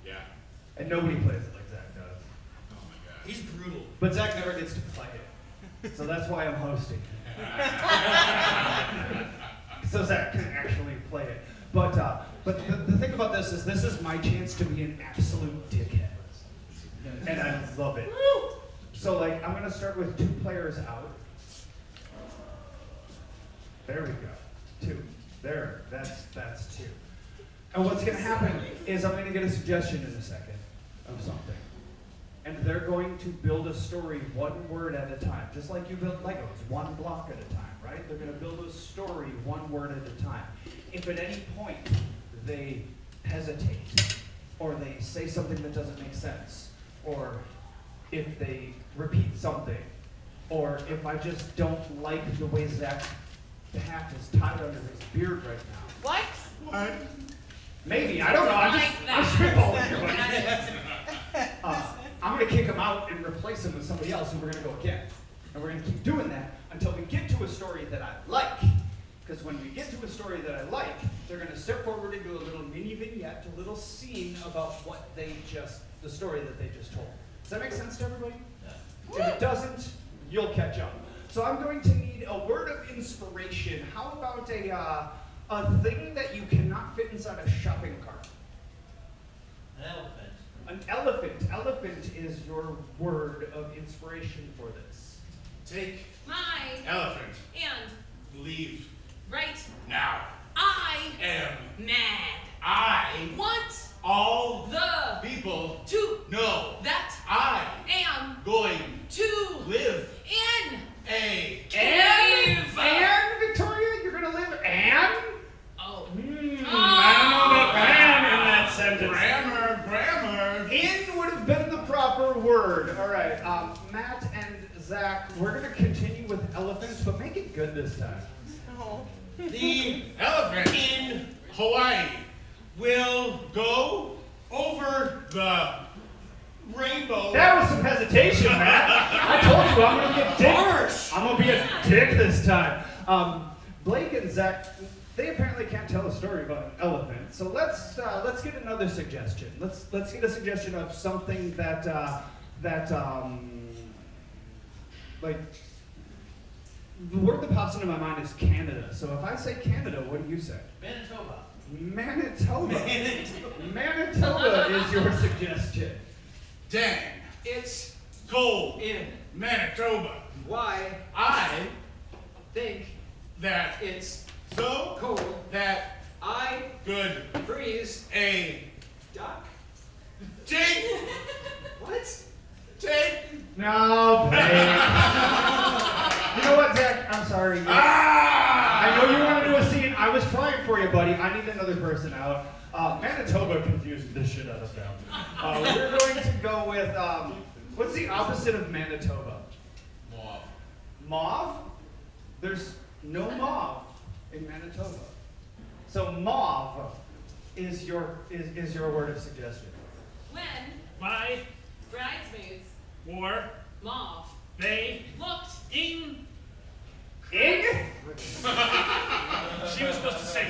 Yeah. And nobody plays it like Zach does. Oh my god. He's brutal. But Zach never gets to play it, so that's why I'm hosting. So Zach can actually play it. But the thing about this is my chance to be an absolute dickhead, and I love it. So I'm gonna start with 2 players out. There we go. 2. There. That's 2. And what's gonna happen is I'm gonna get a suggestion in a second of something, and they're going to build a story 1 word at a time, just like you build Legos, 1 block at a time, right? They're gonna build a story 1 word at a time. If at any point they hesitate, or they say something that doesn't make sense, or if they repeat something, or if I just don't like the way Zach's hat is tied under his beard right now. What? Maybe, I don't know. I'm spitballing here. I'm going to kick him out and replace him with somebody else, and we're going to go again. And we're going to keep doing that until we get to a story that I like. Because when we get to a story that I like, they're going to step forward and do a little mini vignette, a little scene about the story that they just told. Does that make sense to everybody? Yeah. If it doesn't, you'll catch up. So I'm going to need a word of inspiration. How about a thing that you cannot fit inside a shopping cart? An elephant. An elephant. Elephant is your word of inspiration for this. Take My elephant. and Leave right now. I Am mad. I Want all the people to know that I am going to live in a cave. And Victoria, you're gonna live and? Oh. I don't know about "and" in that sentence. grammar. In would have been the proper word. All right, Matt and Zach, we're gonna continue with elephants, but make it good this time. Oh. The elephant In Hawaii will go over the rainbow. That was some hesitation, Matt. I told you I'm gonna get dick. I'm gonna be a dick this time. Blake and Zach, they apparently can't tell a story about an elephant. So let's get another suggestion. Let's get a suggestion of something that like, the word that pops into my mind is Canada. So if I say Canada, what do you say? Manitoba. Manitoba. Manitoba is your suggestion. Dang. It's Cold. in. Manitoba. Why I think that it's so cold that I good freeze a duck? take What? take No, babe. You know what, Zach? I'm sorry. ah! I know you want to do a scene. I was trying for you, buddy. I need another person out. Manitoba confused the shit out of them. We're going to go with, what's the opposite of Manitoba? Mauve. Mauve? There's no mauve in Manitoba. So mauve is your word of suggestion. When My bridesmaids war, mauve they, looked ing. Ing? She was supposed to say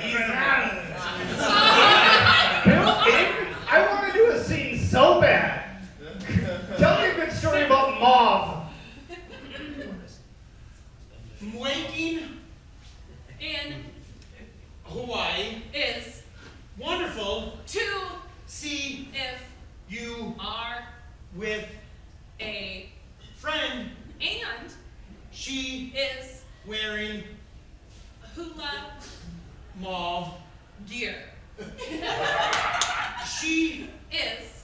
Bill Ing? I want to do a scene so bad. Tell me a good story about mauve. Waking in Hawaii. is Wonderful. to See if you are with a friend. and She is wearing hula mauve. gear. She Is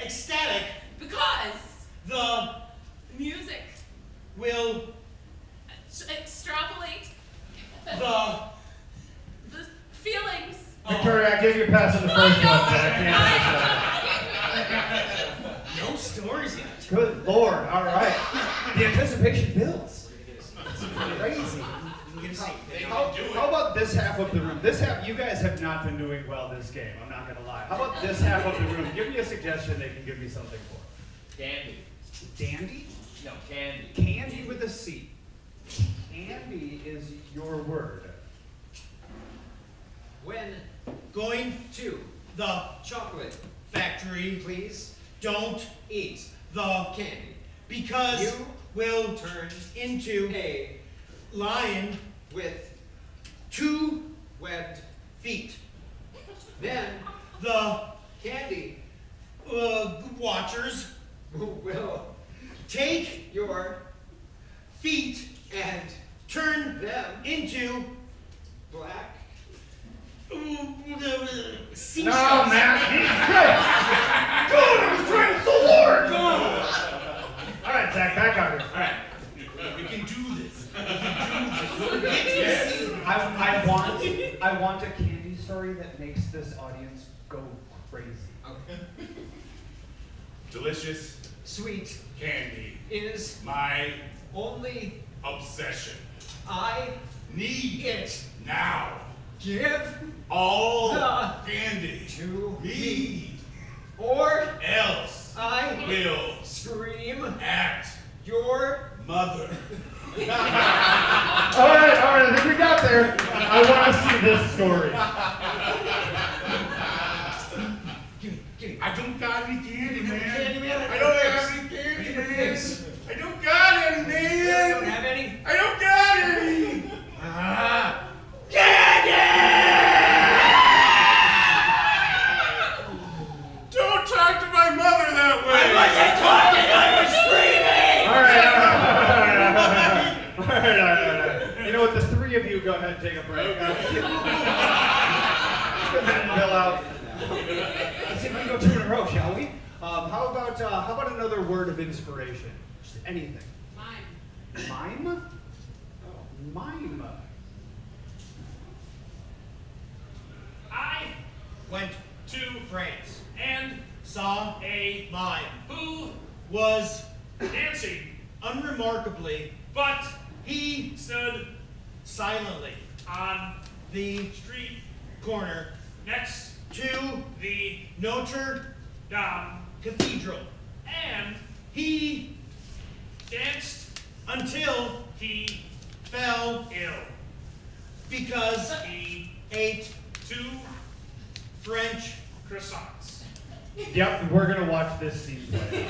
ecstatic. because The music will extrapolate the the feelings. Victoria, I gave you a pass on the first one, but I can't. no stories yet. Good Lord, all right. The anticipation builds. It's crazy. How about this half of the room? This half, you guys have not been doing well this game, I'm not gonna lie. How about this half of the room? Give me a suggestion they can give me something for. Candy. Dandy? No, candy. Candy with a C. Candy is your word. When Going to the chocolate factory. please Don't eat the candy. because You will turn into a lion with 2 webbed feet. then The candy watchers will take your feet and turn them into black. seashells. No, man, he's good. God, I was trying so hard. All right, Zach, back out here. All right. We can do this. I want a candy story that makes this audience go crazy. Okay. Delicious Sweet candy. is My only obsession. I Need it. now. Give All The candy to me. or Else I will scream at your mother. All right, I think we got there. I want to see this story. I don't got any candy, man. candy, man. I don't have any candy, man. Yes. I don't got any, man. You don't have any? I don't got any. Ah. Don't talk to my mother that way. All right. You know what? The three of you go ahead and take a break. Let's go ahead and fill out. Let's see if we can go 2 in a row, shall we? How about another word of inspiration? Just anything. Mine. Mime? Mime. I Went to France. and Saw a mime. who Was dancing, unremarkably. but He stood silently on the street corner next to the Notre Dame, Cathedral. and He danced until he fell ill. because He ate 2 French. croissants. Yep, we're gonna watch this scene play.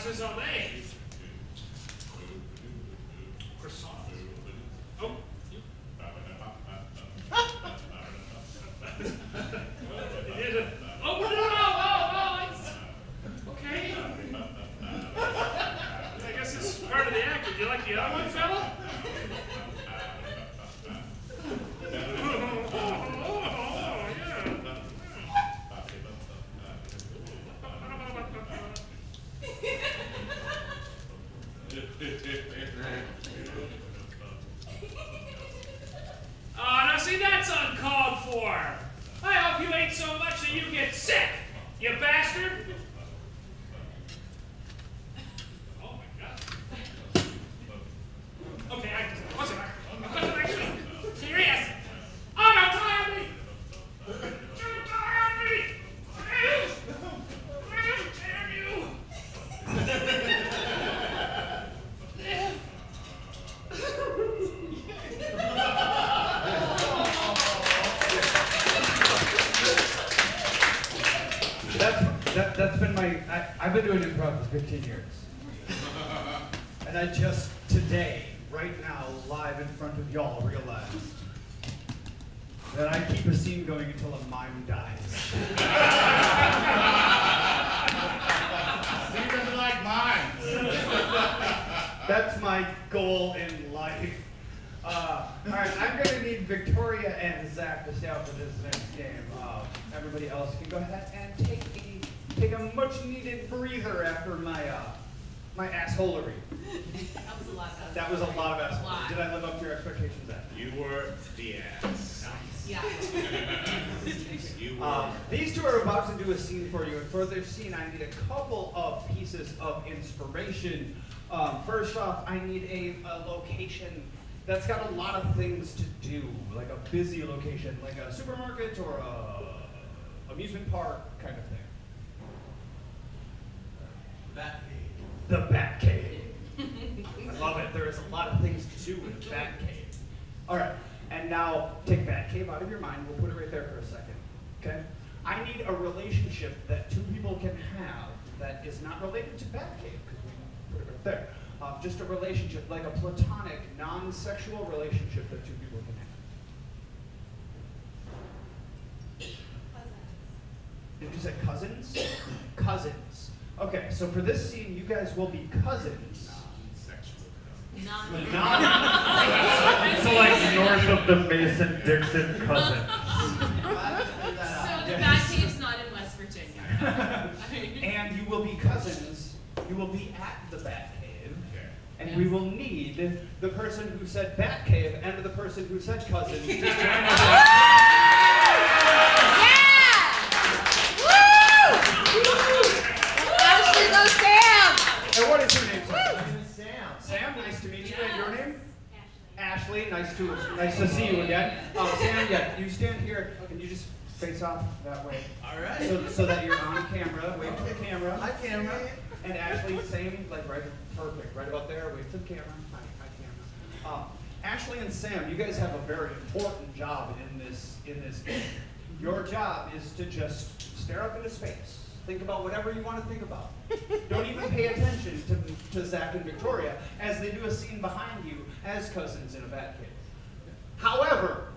sausages all day. Croissant. Oh. Oh, okay. I guess this is part of the act. Would you like the other one, fella? Oh, now see, that's uncalled for. I hope you ate so much that you get sick, you bastard. Oh my God. Okay, I wasn't actually serious. Oh, don't die on me. Don't die on me. Damn you. That's been I've been doing improv for 15 years. And I just today, right now, live in front of y'all, realized that I keep a scene going until a mime dies. He doesn't like mine. That's my goal in life. All right, I'm going to need Victoria and Zach to stay out for this next game. Everybody else can go ahead and take a much-needed breather after my assholery. That was a lot of That was a lot of A lot. assholery. Did I live up to your expectations, Zach? You were the ass. Yeah. You were. These two are about to do a scene for you, and for their scene, I need a couple of pieces of inspiration. First off, I need a location that's got a lot of things to do, like a busy location, like a supermarket or a amusement park kind of thing. The Batcave. I love it. There is a lot of things to do in the Batcave. All right, and now take Batcave out of your mind. We'll put it right there for a second. Okay? I need a relationship that two people can have that is not related to Batcave, because we put it right there. Just a relationship, like a platonic, non-sexual relationship that two people can have. Did you say cousins? Cousins. Okay, so for this scene, you guys will be cousins. So like north of the Mason-Dixon cousins. So the Batcave's not in West Virginia. And you will be cousins. You will be at the Batcave. And we will need the person who said Batcave and the person who said cousin to join us. Ashley, go Sam! And what is your name, sir? Sam. Sam, nice to meet you. And your name? Ashley. Nice to see you again. Sam, yeah, you stand here and you just face off that way. All right. So that you're on camera. Wave to the camera. Hi, camera. And Ashley, same, like right, perfect, right about there. Wave to the camera. Hi, camera. Ashley and Sam, you guys have a very important job in this game. Your job is to just stare up into space. Think about whatever you want to think about. Don't even pay attention to Zach and Victoria as they do a scene behind you as cousins in a Batcave. However,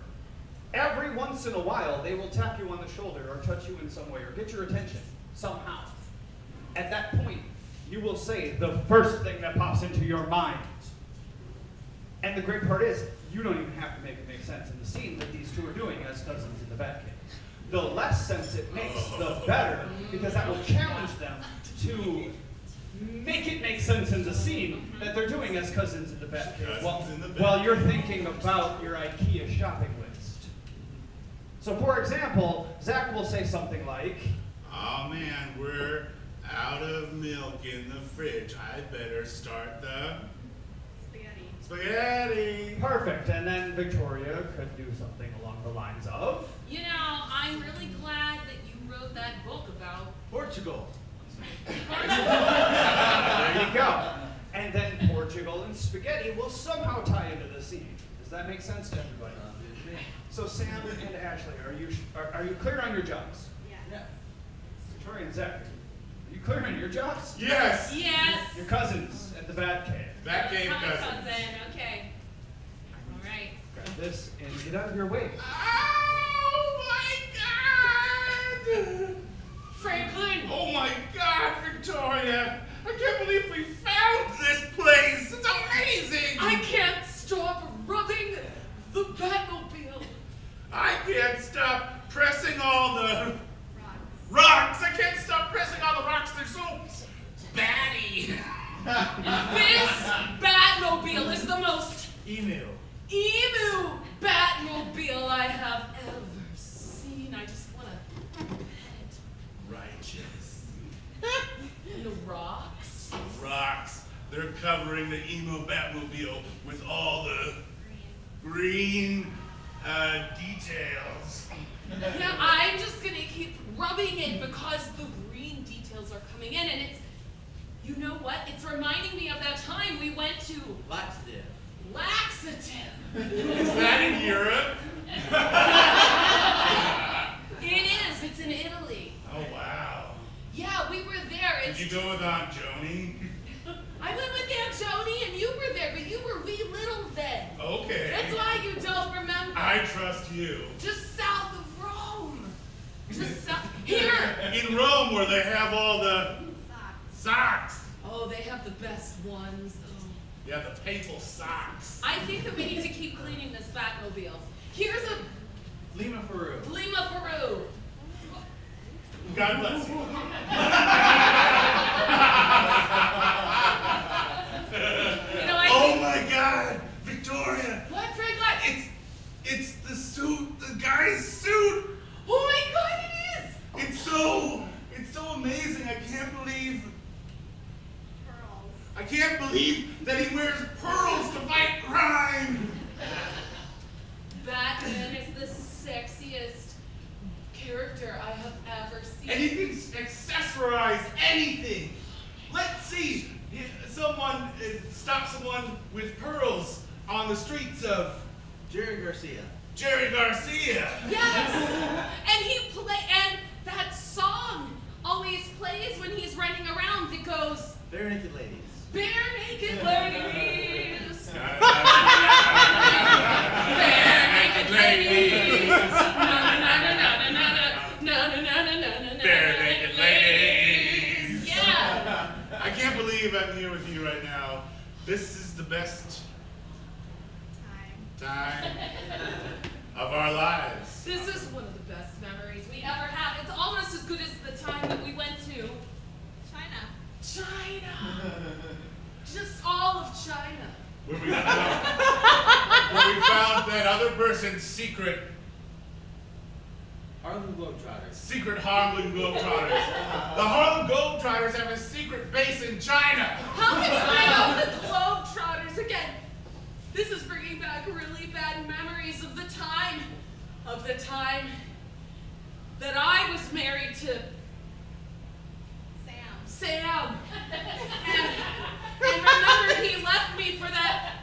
every once in a while, they will tap you on the shoulder or touch you in some way or get your attention somehow. At that point, you will say the first thing that pops into your mind. And the great part is, you don't even have to make it make sense in the scene that these two are doing as cousins in the Batcave. The less sense it makes, the better, because that will challenge them to make it make sense in the scene that they're doing as cousins in the Batcave while you're thinking about your IKEA shopping list. So for example, Zach will say something like, Oh man, we're out of milk in the fridge. I better start the spaghetti. Perfect. And then Victoria could do something along the lines of, You know, I'm really glad that you wrote that book about Portugal. there you go. And then Portugal and spaghetti will somehow tie into the scene. Does that make sense to everybody? So Sam and Ashley, are you clear on your jobs? Yeah. Victoria and Zach, are you clearing your jobs? Yes. Yes. Your cousins at the Batcave. Batcave My cousin. cousin. Okay. All right. Grab this and get out of your way. Oh my God! Franklin. Oh my God, Victoria! I can't believe we found this place. It's amazing. I can't stop rubbing the Batmobile. I can't stop pressing all the rocks. I can't stop pressing all the rocks. They're so batty. This Batmobile is the most Emu. emu Batmobile I have ever seen. I just want to pet Righteous. it. And the rocks. Rocks. They're covering the emo Batmobile with all the green details. Yeah, I'm just gonna keep rubbing it because the green details are coming in, and it's, you know what? It's reminding me of that time we went to Laxative. Laxative. Is that in Europe? It is. It's in Italy. Oh wow. Yeah, we were there. Did you go with Aunt Joni? I went with Aunt Joni, and you were there, but you were wee little then. Okay. That's why you don't remember. I trust you. Just south of Rome. Just south. Here. In Rome, where they have all the socks. Oh, they have the best ones. Oh. Yeah, the papal socks. I think that we need to keep cleaning this Batmobile. Here's a Lima, Peru. Lima, Peru. God bless you. You know, Oh my God, Victoria! What, Franklin? It's the suit, the guy's suit. Oh my God, it is! It's so amazing. I can't believe that he wears pearls to fight crime. Batman is the sexiest character I have ever seen. And he can accessorize anything. Let's see. Someone stop someone with pearls on the streets of Jerry Garcia. Jerry Garcia. Yes! And that song always plays when he's running around that goes, Bare Naked Ladies. Bare Naked Ladies. Bare Naked Ladies. Bare Naked Ladies. Yeah. I can't believe I'm here with you right now. This is the best time of our lives. This is one of the best memories we ever had. It's almost as good as the time that we went to China. Just all of China. Where we found that other person's secret Harlem Globetrotters. Harlem Globetrotters. The Harlem Globetrotters have a secret base in China. How can you bring up the Globetrotters again? This is bringing back really bad memories of the time that I was married to Sam. And remember, he left me for that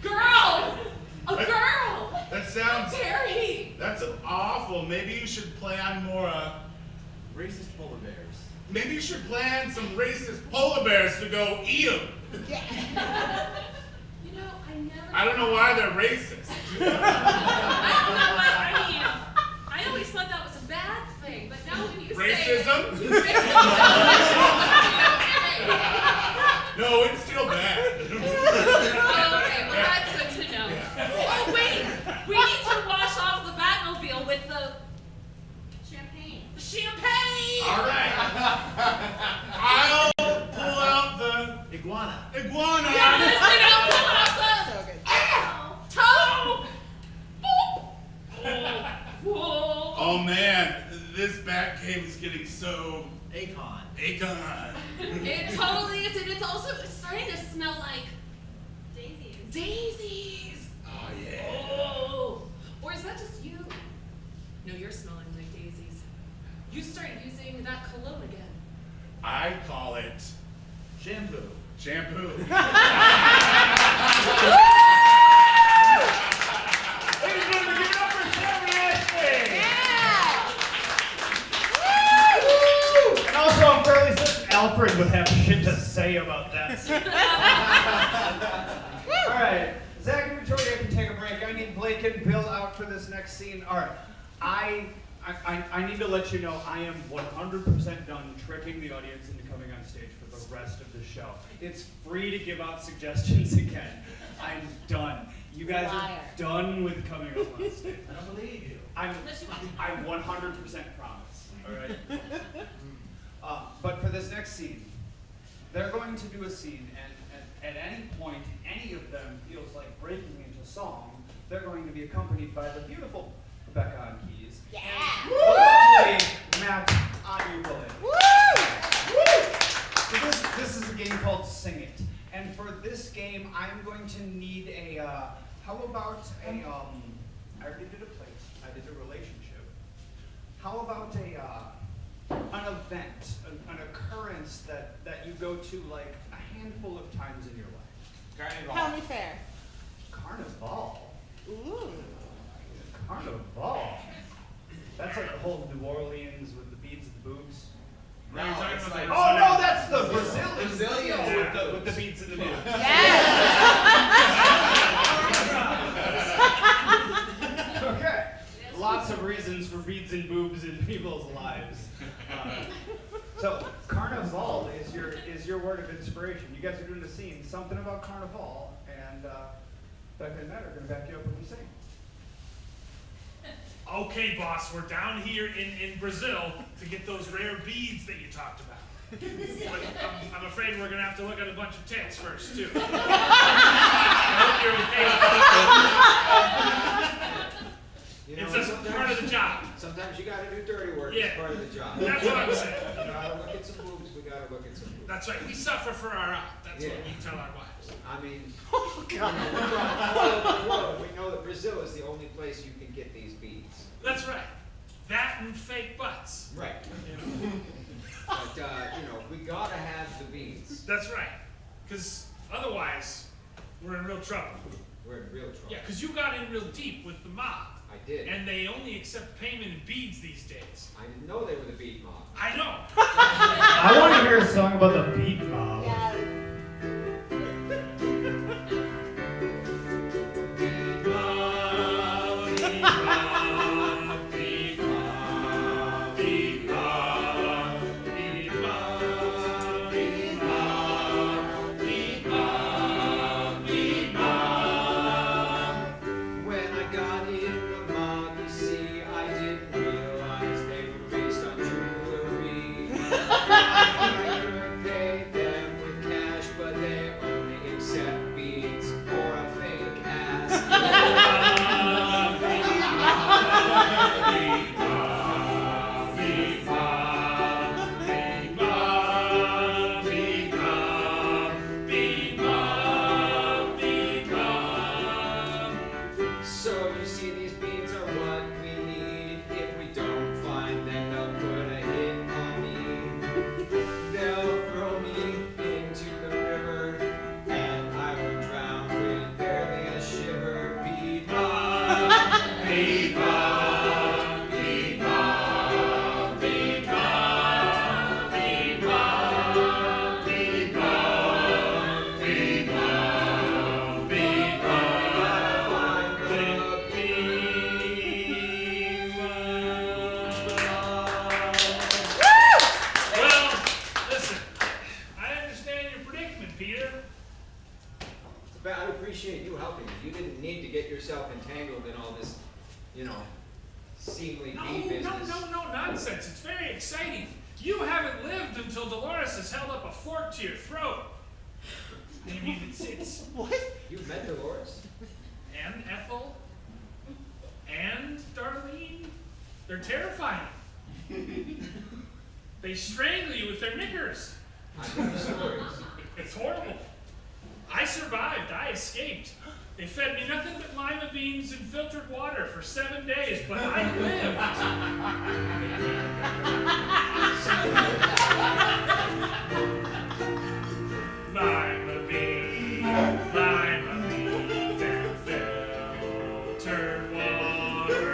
girl. A girl. That sounds. Terry. That's awful. Maybe you should plan more. Racist polar bears. Maybe you should plan some racist polar bears to go eat them. You know, I don't know why they're racist. I don't know what, I mean, I always thought that was a bad thing, but now when you Racism? say it, No, it's still bad. okay, well that's good to know. Oh wait, we need to wash off the Batmobile with the champagne. All right. I'll pull out the Iguana. iguana. Yeah, listen, I'll pull out the toe. Whoa. Oh man, this Batcave is getting so Akon. It totally is, and it's also starting to smell like daisies. Oh yeah. Oh. Or is that just you? No, you're smelling like daisies. You start using that cologne again. I call it Shampoo. shampoo. Ladies and gentlemen, give it up for Sam Ashley. And also, Alfred would have shit to say about that. All right, Zach and Victoria can take a break. I need Blake and Bill out for this next scene. All right, I need to let you know I am 100% done tricking the audience into coming on stage for the rest of the show. It's free to give out suggestions again. I'm done. You guys are done with coming up on stage. I don't believe you. I 100% promise. All right. But for this next scene, they're going to do a scene, and at any point, any of them feels like breaking into song, they're going to be accompanied by the beautiful Becca on keys. Yeah. And the lovely Matt on ukulele. So this is a game called Sing It. And for this game, I'm going to need a, how about a, I already did a place, I did a relationship. How about an event, an occurrence that you go to like a handful of times in your life? Carnival. County Fair. Carnival? Ooh. Carnival? That's like the whole New Orleans with the beads and the boobs. No, it's like, Oh no, that's the Brazilian Brazilian with the beads and the boobs. Okay. Lots of reasons for beads and boobs in people's lives. So Carnival is your word of inspiration. You guys are doing a scene, something about Carnival, and Becca and Matt are going to back you up when you sing. Okay, boss, we're down here in Brazil to get those rare beads that you talked about. But I'm afraid we're going to have to look at a bunch of tits first, too. I hope you're okay with that. You know, It's just part of the job. Sometimes you gotta do dirty work Yeah. as part of the job. That's what I'm saying. You gotta look at some boobs, we gotta look at some boobs. That's right. We suffer for our art. That's what we tell our wives. I mean, we know that Brazil is the only place you can get these beads. That's right. That and fake butts. Right. But, we gotta have the beads. That's right. Because otherwise, we're in real trouble. We're in real trouble. Yeah, because you got in real deep with the mob. I did. And they only accept payment in beads these days. I didn't know they were the bead mob. I know. I want to hear a song about the beat mob. Yeah. When I got in the mob, you see, I didn't realize they were based on jewelry. I could pay them with cash, but they only accept beads or a fake ass. So you see, these beads are what we need. If we don't find them, they'll put a hit on me. They'll throw me into the river, and I will drown with barely a shiver. Bead mob, bead mob, bead mob, bead mob, bead mob, bead mob, bead mob, bead Well, listen. I understand your predicament, Peter. I appreciate you helping me. You didn't need to get yourself entangled in all this, seemly bead business. No, nonsense. It's very exciting. You haven't lived until Dolores has held up a fork to your throat. I mean, it's What? You've met Dolores? and Ethel and Darlene. They're terrifying. They strangle you with their knickers. I've heard stories. It's horrible. I survived. I escaped. They fed me nothing but lima beans and filtered water for 7 days, but I lived. Lima beans, and filtered water.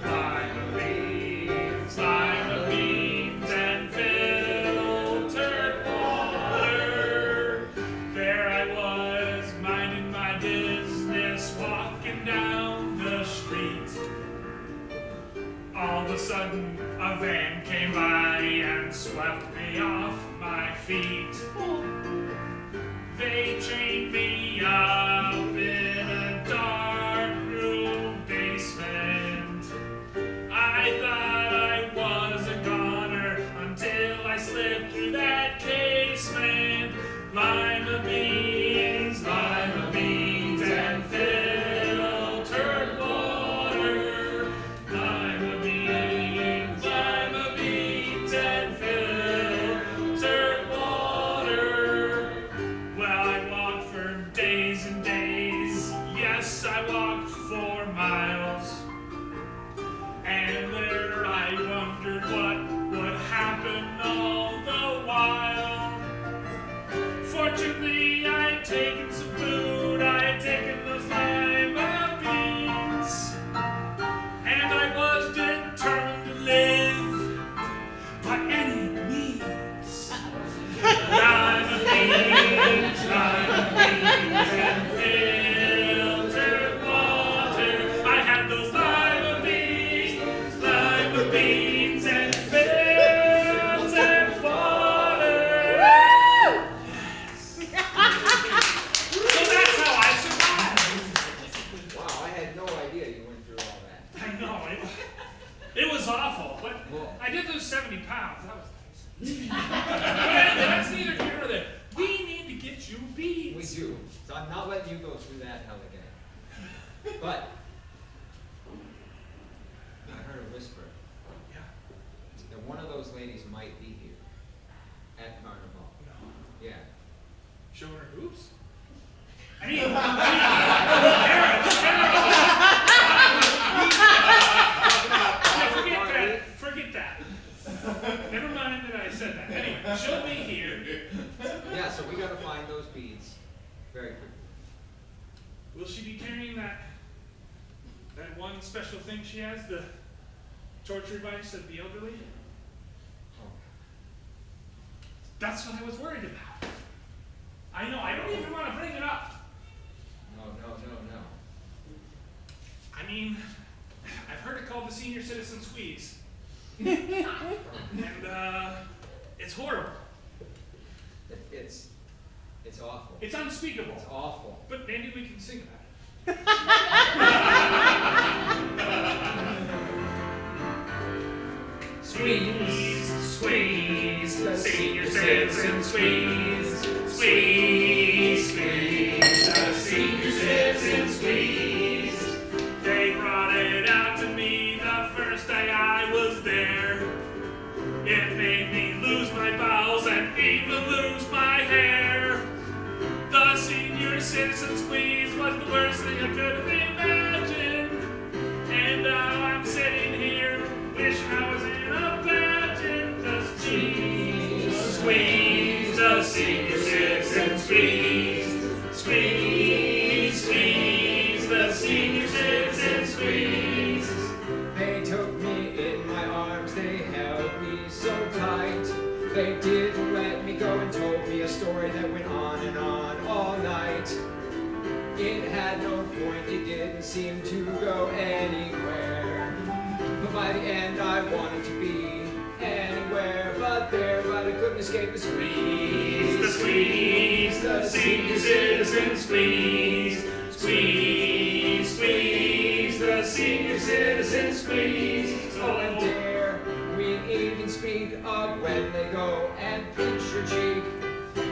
Lima beans, and filtered train came by and swept me off my feet. They chained me up in a dark room basement. I thought I was a goner until I slipped through that casement. Lima beans, and filtered water. Lima beans, and filtered water. Well, I walked for days and days. Yes, I walked 4 miles. And there I wondered what would happen all the while. Fortunately, I'd taken some food, I'd taken those lima beans, and I was determined to live by any means. Lima beans, and filtered water. I had those lima beans, and filtered water. So that's how I survived. Wow, I had no idea you went through all that. I know, it was awful, but Well- I did lose 70 pounds. That was nice. But that's neither here nor there. We need to get you beads. We do. So I'm not letting you go through that hell again. But I heard a whisper Yeah. that one of those ladies might be here at Carnival. No. Yeah. Showing her boobs? I mean, forget that. Never mind that I said that. Anyway, she'll be here. Yeah, so we gotta find those beads very quickly. Will she be carrying that one special thing she has, the torture device of the elderly? Oh. That's what I was worried about. I know, I don't even want to bring it up. No. I mean, I've heard it called the senior citizen squeeze. And, it's horrible. It's awful. It's unspeakable. It's awful. But maybe we can sing about it. Squeeze, squeeze, the senior citizen squeeze. Squeeze, squeeze, the senior citizen squeeze. They brought it out to me the first day I was there. It made me lose my bowels and even lose my hair. The senior citizen squeeze was the worst thing I could have imagined. And now I'm sitting here wishing I was in a pageant. The squeeze, squeeze, the senior citizen squeeze. Squeeze, squeeze, the senior citizen squeeze. They took me in my arms, they held me so tight. They didn't let me go and told me a story that went on and on all night. It had no point, it didn't seem to go anywhere. But by the end I wanted to be anywhere but there. But I couldn't escape the squeeze. The squeeze, the senior citizen squeeze. Squeeze, squeeze, the senior citizen squeeze. Oh, and dare we even speak of when they go and pinch your cheek.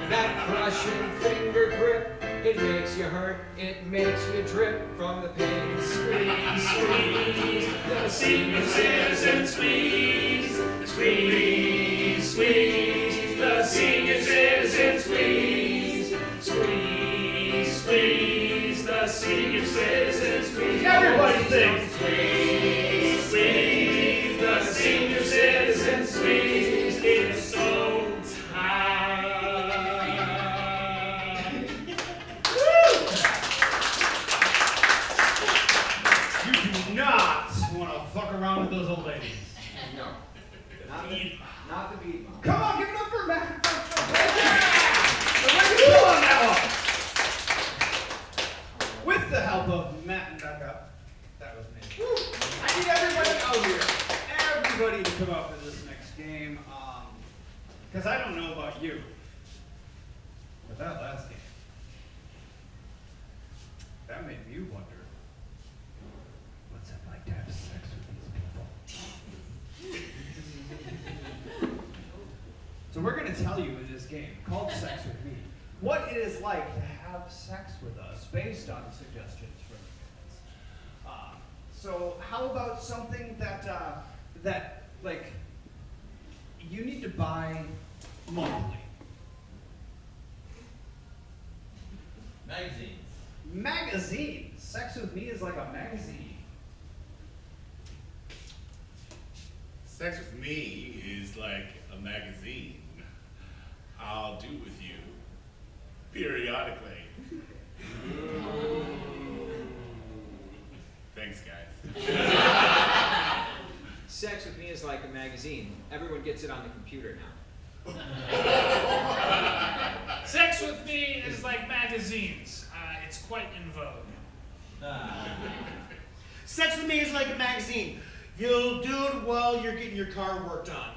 That crushing finger grip, it makes you hurt, it makes you drip from the pain. Squeeze, squeeze, The senior citizen squeeze. Squeeze, squeeze, the senior citizen squeeze. Squeeze, squeeze, the senior citizen squeeze. Everybody sing. Squeeze, squeeze, the senior citizen squeeze. It's so tight. You do not want to fuck around with those old ladies. No. Not the bead mom. Come on, give it up for Matt. What are you doing on that one? With the help of Matt and Becca, that was me. I need everybody out here, everybody to come up for this next game, because I don't know about you, but that last game, that made me wonder, what's it like to have sex with these people? So we're going to tell you in this game, called Sex With Me, what it is like to have sex with us based on suggestions from you guys. So how about something that, like, you need to buy monthly? Magazines. Magazines. Sex With Me is like a magazine. Sex with me is like a magazine. I'll do with you periodically. Thanks, guys. Sex with me is like a magazine. Everyone gets it on the computer now. Sex with me is like magazines. It's quite in vogue. Sex with me is like a magazine. You'll do it while you're getting your car worked on.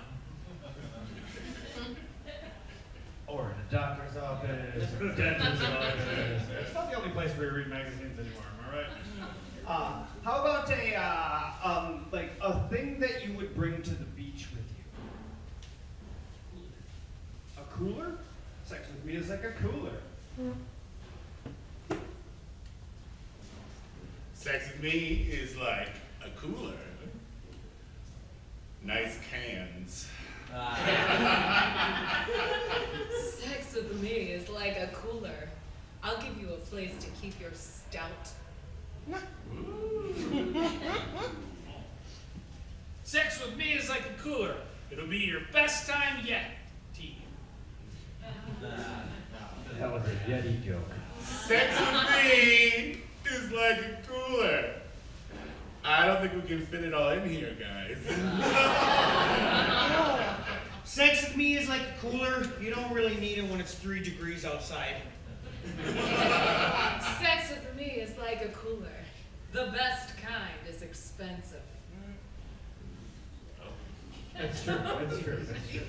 Or in a doctor's office, or a dentist's office. It's not the only place where you read magazines anymore, am I right? How about a thing that you would bring to the beach with you? A cooler? Sex with me is like a cooler. Sex with me is like a cooler. Nice cans. Sex with me is like a cooler. I'll give you a place to keep your stout. Sex with me is like a cooler. It'll be your best time yet. Tea. That was a Yeti joke. Sex with me is like a cooler. I don't think we can fit it all in here, guys. Sex with me is like a cooler. You don't really need it when it's 3 degrees outside. Sex with me is like a cooler. The best kind is expensive. That's true, that's true, that's true.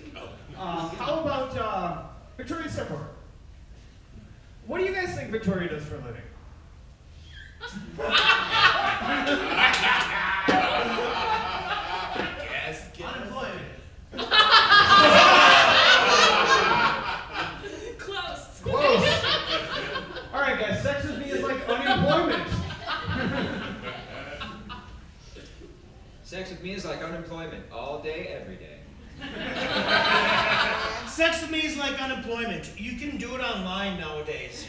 How about Victoria's Airport? What do you guys think Victoria does for a living? Guess. Unemployment. Close. Close. All right, guys. Sex with me is like unemployment. Sex with me is like unemployment. All day, every day. Sex with me is like unemployment. You can do it online nowadays.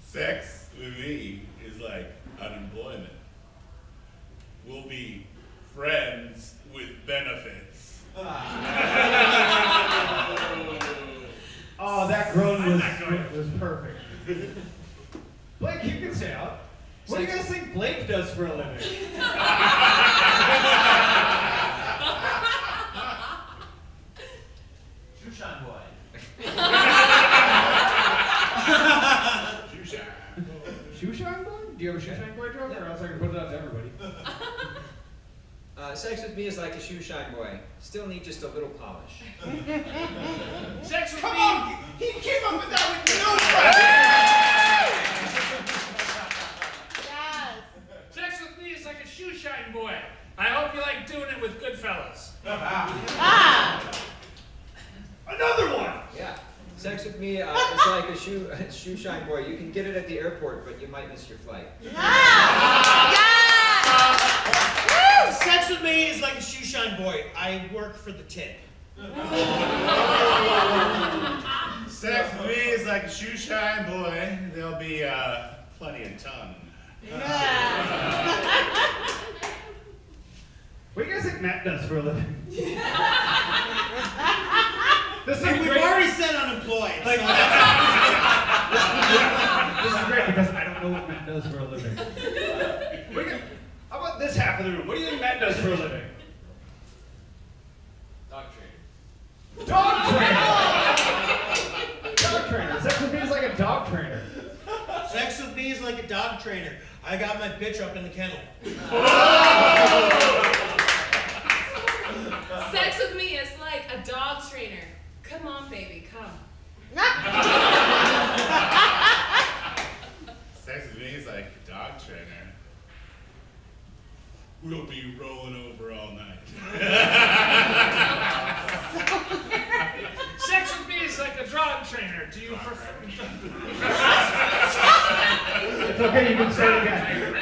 Sex with me is like unemployment. We'll be friends with benefits. Oh, that groan was perfect. Blake, you can stay out. What do you guys think Blake does for a living? Shoeshine boy. Shoeshine boy? Do you have a shoeshine boy joke, or else I can put it out to everybody? Sex with me is like a shoe shine boy. Still need just a little polish. Sex with Come me. on! He came up with that with no prep! Sex with me is like a shoe shine boy. I hope you like doing it with good fellas. Another one! Yeah. Sex with me is like a shoe shine boy. You can get it at the airport, but you might miss your flight. Sex with me is like a shoe shine boy. I work for the tip. Sex with me is like a shoe shine boy. There'll be plenty of tongue. What do you guys think Matt does for a living? This is We've great. already said unemployed. Like, So this is great because I don't know what Matt does for a living. How about this half of the room? What do you think Matt does for a living? Dog trainer. Dog trainer! Dog trainer. Sex with me is like a dog trainer. sex with me is like a dog trainer. I got my bitch up in the kennel. Come on, baby, come. Sex with me is like a dog trainer. We'll be rolling over all night. Sex with me is like a dog trainer. Do you prefer? It's okay, you can start again.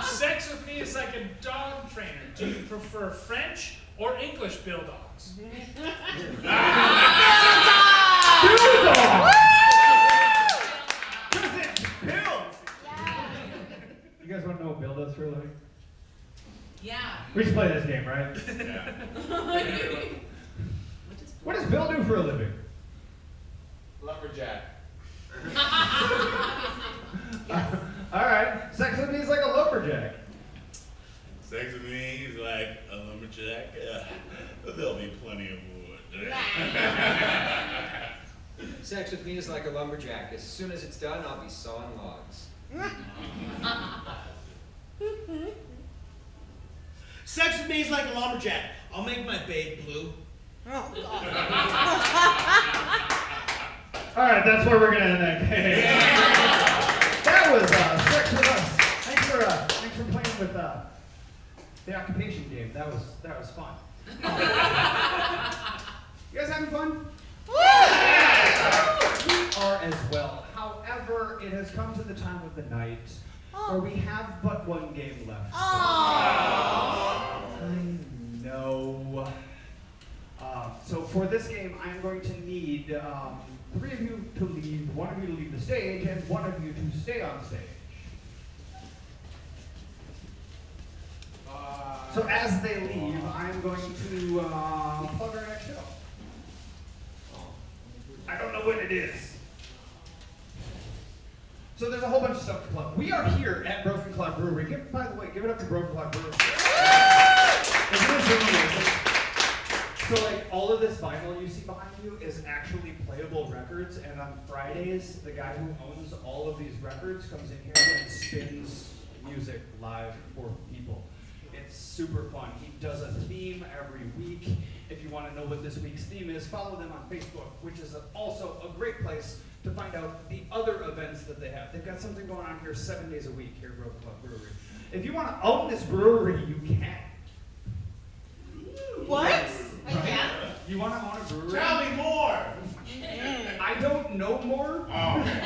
Sex with me is like a dog trainer. Do you prefer French or English bulldogs? Bill! You guys want to know what Bill does for a living? Yeah. We should play this game, right? Yeah. What does Bill do for a living? Lumberjack. All right. Sex with me is like a lumberjack. Sex with me is like a lumberjack. There'll be plenty of wood. Sex with me is like a lumberjack. As soon as it's done, I'll be sawing logs. Sex with me is like a lumberjack. I'll make my babe blue. All right, that's where we're gonna end that game. That was Sex with Us. Thanks for playing with the occupation game. That was fun. You guys having fun? We are as well. However, it has come to the time of the night where we have but one game left. I know. So for this game, I'm going to need 3 of you to leave, 1 of you to leave the stage, and 1 of you to stay on stage. So as they leave, I'm going to plug our next show. I don't know when it is. So there's a whole bunch of stuff to plug. We are here at Broken Cloud Brewery. By the way, give it up to Broken Cloud Brewery. It is really amazing. So like all of this vinyl you see behind you is actually playable records, and on Fridays, the guy who owns all of these records comes in here and spins music live for people. It's super fun. He does a theme every week. If you want to know what this week's theme is, follow them on Facebook, which is also a great place to find out the other events that they have. They've got something going on here 7 days a week here at Broken Cloud Brewery. If you want to own this brewery, you can. What? I Right? can? You want to own a brewery? Tell me more. I don't know more. Oh, okay.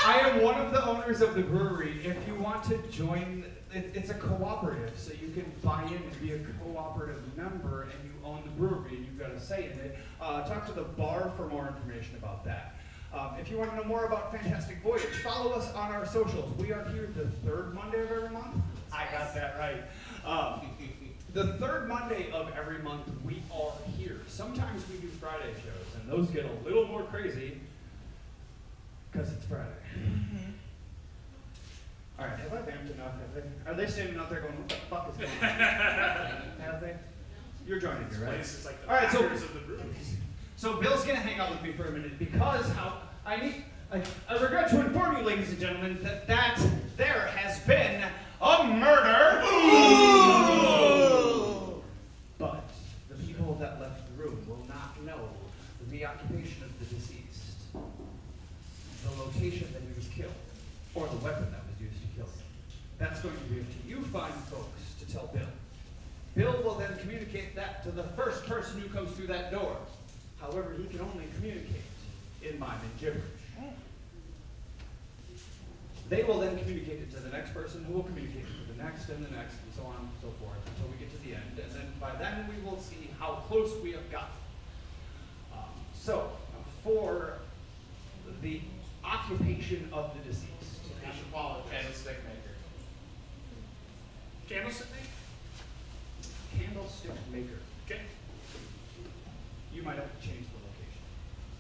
I am one of the owners of the brewery. If you want to join, it's a cooperative, so you can buy in and be a cooperative member, and you own the brewery, and you've got a say in it. Talk to the bar for more information about that. If you want to know more about Fantastic Voyage, follow us on our socials. We are here the 3rd Monday of every month. I got that right. The 3rd Monday of every month, we are here. Sometimes we do Friday shows, and those get a little more crazy because it's Friday. All right, have I vamped enough? Are they standing out there going, what the fuck is going on? Have they? You're joining me, right? This is like the All right, so backers of the breweries. So Bill's gonna hang out with me for a minute because I regret to inform you, ladies and gentlemen, that there has been a murder. Ooh. But the people that left the room will not know the occupation of the deceased, the location that he was killed, or the weapon that was used to kill him. That's going to be up to you fine folks to tell Bill. Bill will then communicate that to the first person who comes through that door. However, he can only communicate in mime and gibberish. They will then communicate it to the next person, who will communicate it to the next, and so on and so forth, until we get to the end. And then by then, we will see how close we have gotten. So, for the occupation of the deceased. I should call it candlestick maker. Candlestick maker? Candlestick maker. Okay. You might have to change the location.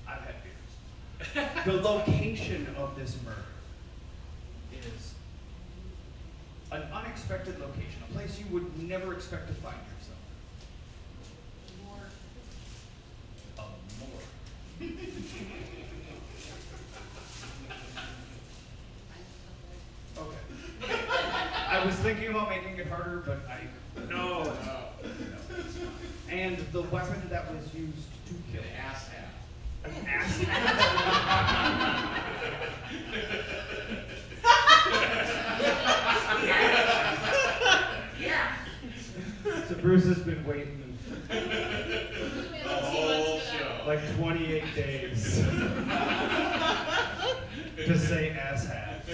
I've had beers. The location of this murder is an unexpected location, a place you would never expect to find yourself. A morgue. Okay. I was thinking about making it harder, but No. and the weapon that was used to kill. An ass hat. An ass Yeah. So Bruce has been waiting The whole show. like 28 days to say ass hat.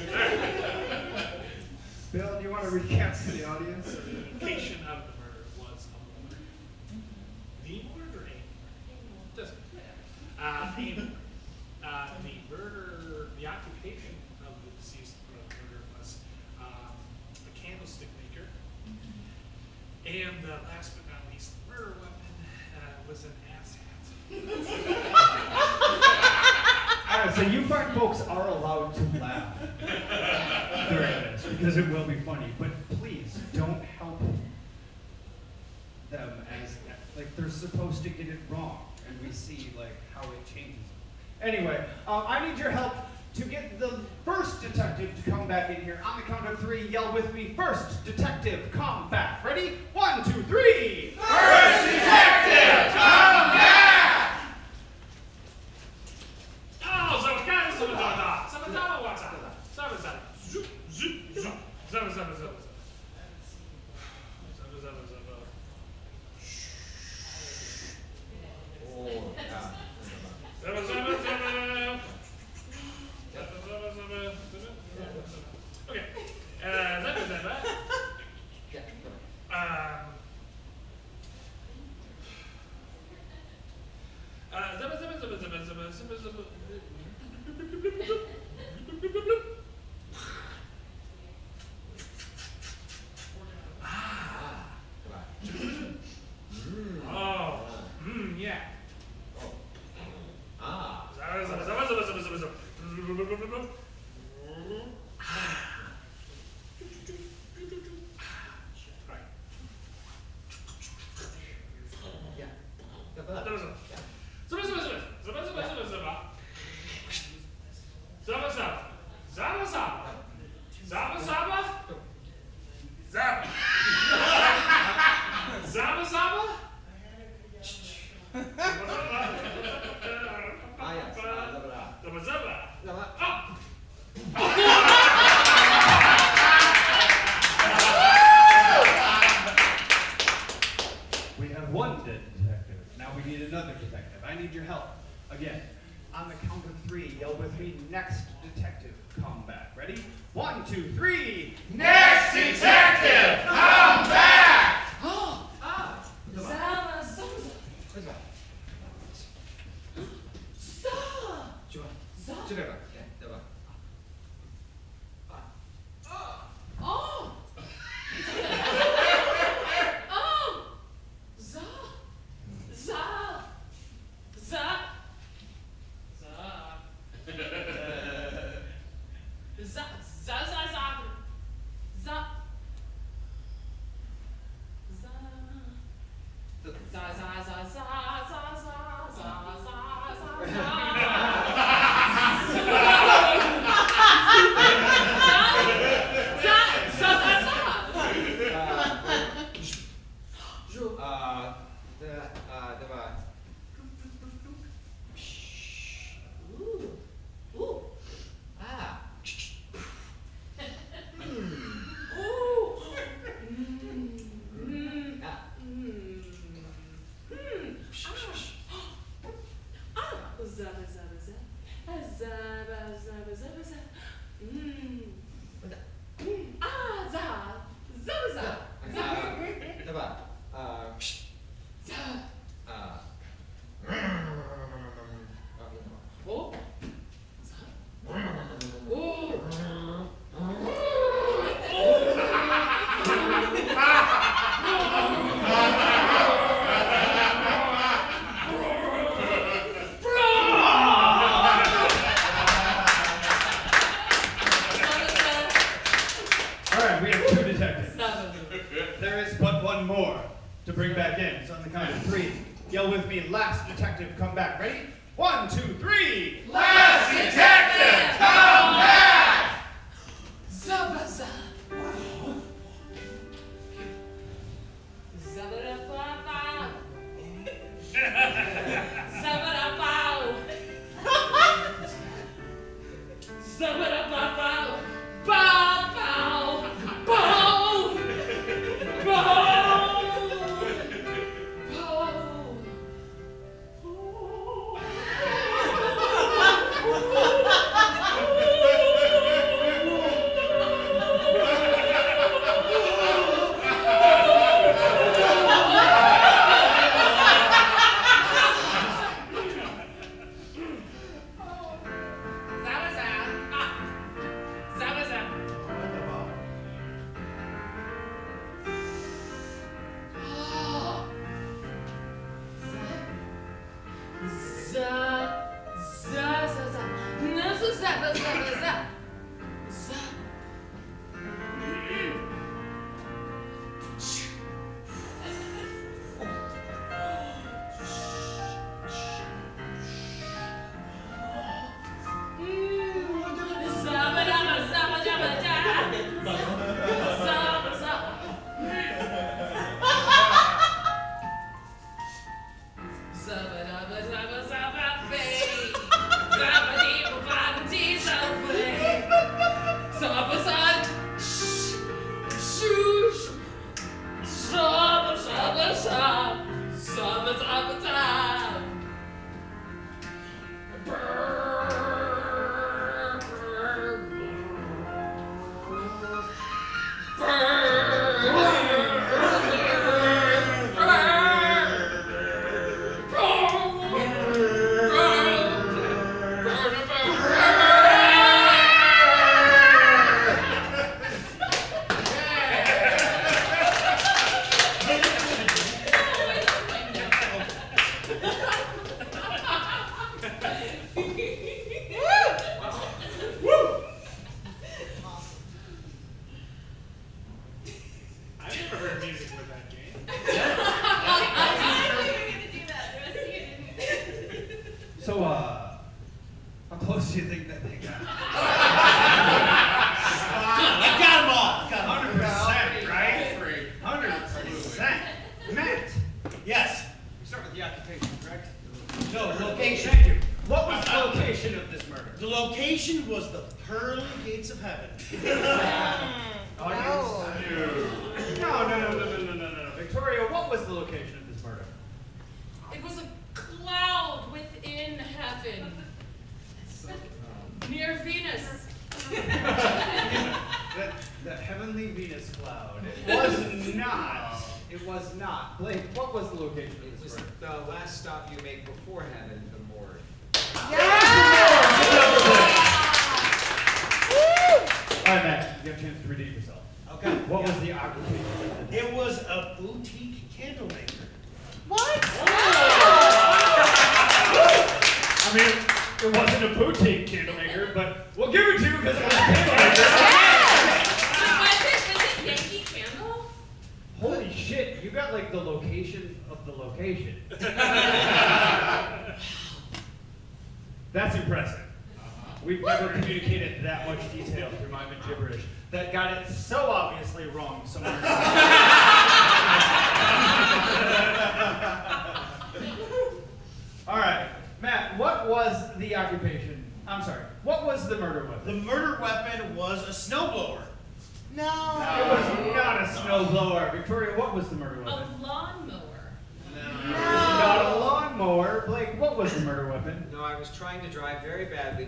Bill, do you want to recap to the audience? The location of the murder was a murder. The murder, a murder. Doesn't matter. The murder, the occupation of the deceased murderer was a candlestick maker. And last but not least, the murder weapon was an ass hat. All right, so you fine folks are allowed to laugh during this because it will be funny, but please don't help them as like they're supposed to get it wrong, and we see like how it changes. Anyway, I need your help to get the first detective to come back in here. On the count of 3, yell with me. First detective, come back. Ready? 1, 2, 3. First detective, come back! Oh, Zawakana, Samatama, what's up? Samatama. Zoop, zoop, zoop. Zama, zama, zama, zama. Zama, zama, zama. Oh, yeah. Zama, zama, zama. Zama, zama, zama, zama. Okay. Zama, zama. Yeah, come Zama, zama, zama, zama, zama, zama, zama. Oh, yeah. Ah. Zama, zama, zama, zama, zama, zama, zama. Right. Yeah. Zama, zama. Zama, zama, zama. Zama, zama, zama, zama. Zama, zama. Zama, zama. Zama, zama. Zama. Zama, zama. Ah, yes. Zaba. Zama, zama. Zaba. Oh. We have one dead detective. Now we need another detective. I need your help. Again, on the count of 3, yell with me. Next detective, come back. Ready? 1, 2, 3. Next detective, come back! Ah. Zama, Zama, Zaba. Zama. Zaba. Zama. Zaba. Yeah, Zaba. Oh. Oh. Za. Za. Za. Za. Za. Za. Za. Za. Za. Za. Za. Za. Za. Za. Za. Za. Za. Za. All right, we have 2 detectives. There is but one more to bring back in. So on the count of 3, yell with me. Last detective, come back. Ready? 1, 2, 3. Last detective, come back! Zabaza. Zabba-da-ba-ba.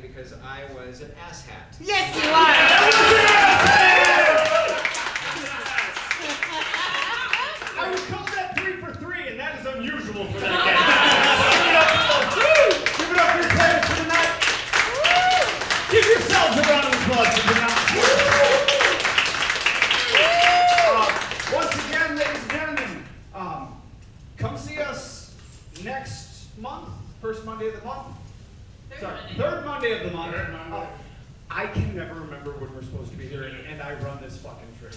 Because I was an asshat. Yes, you are! I would call that 3 for 3, and that is unusual for that game. Give it up for your players for tonight. Give yourselves a round of applause for tonight. Once again, ladies and gentlemen, come see us next month, first Monday of the month. Third Monday of the month. I can never remember when we're supposed to be here, and I run this fucking trip.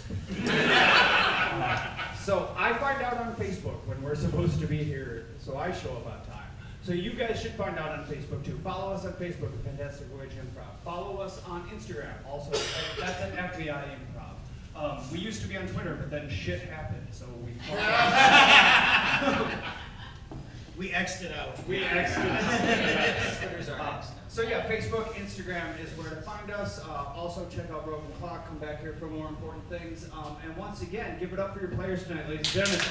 So I find out on Facebook when we're supposed to be here, so I show up on time. So you guys should find out on Facebook too. Follow us on Facebook at Fantastic Voyage Improv. Follow us on Instagram, also. That's an FVI Improv. We used to be on Twitter, but then shit happened, so we We X'd it out. We X'd it Twitter's our out. So yeah, Facebook, Instagram is where to find us. Also check out Broken Clock. Come back here for more important things. And once again, give it up for your players tonight, ladies and gentlemen.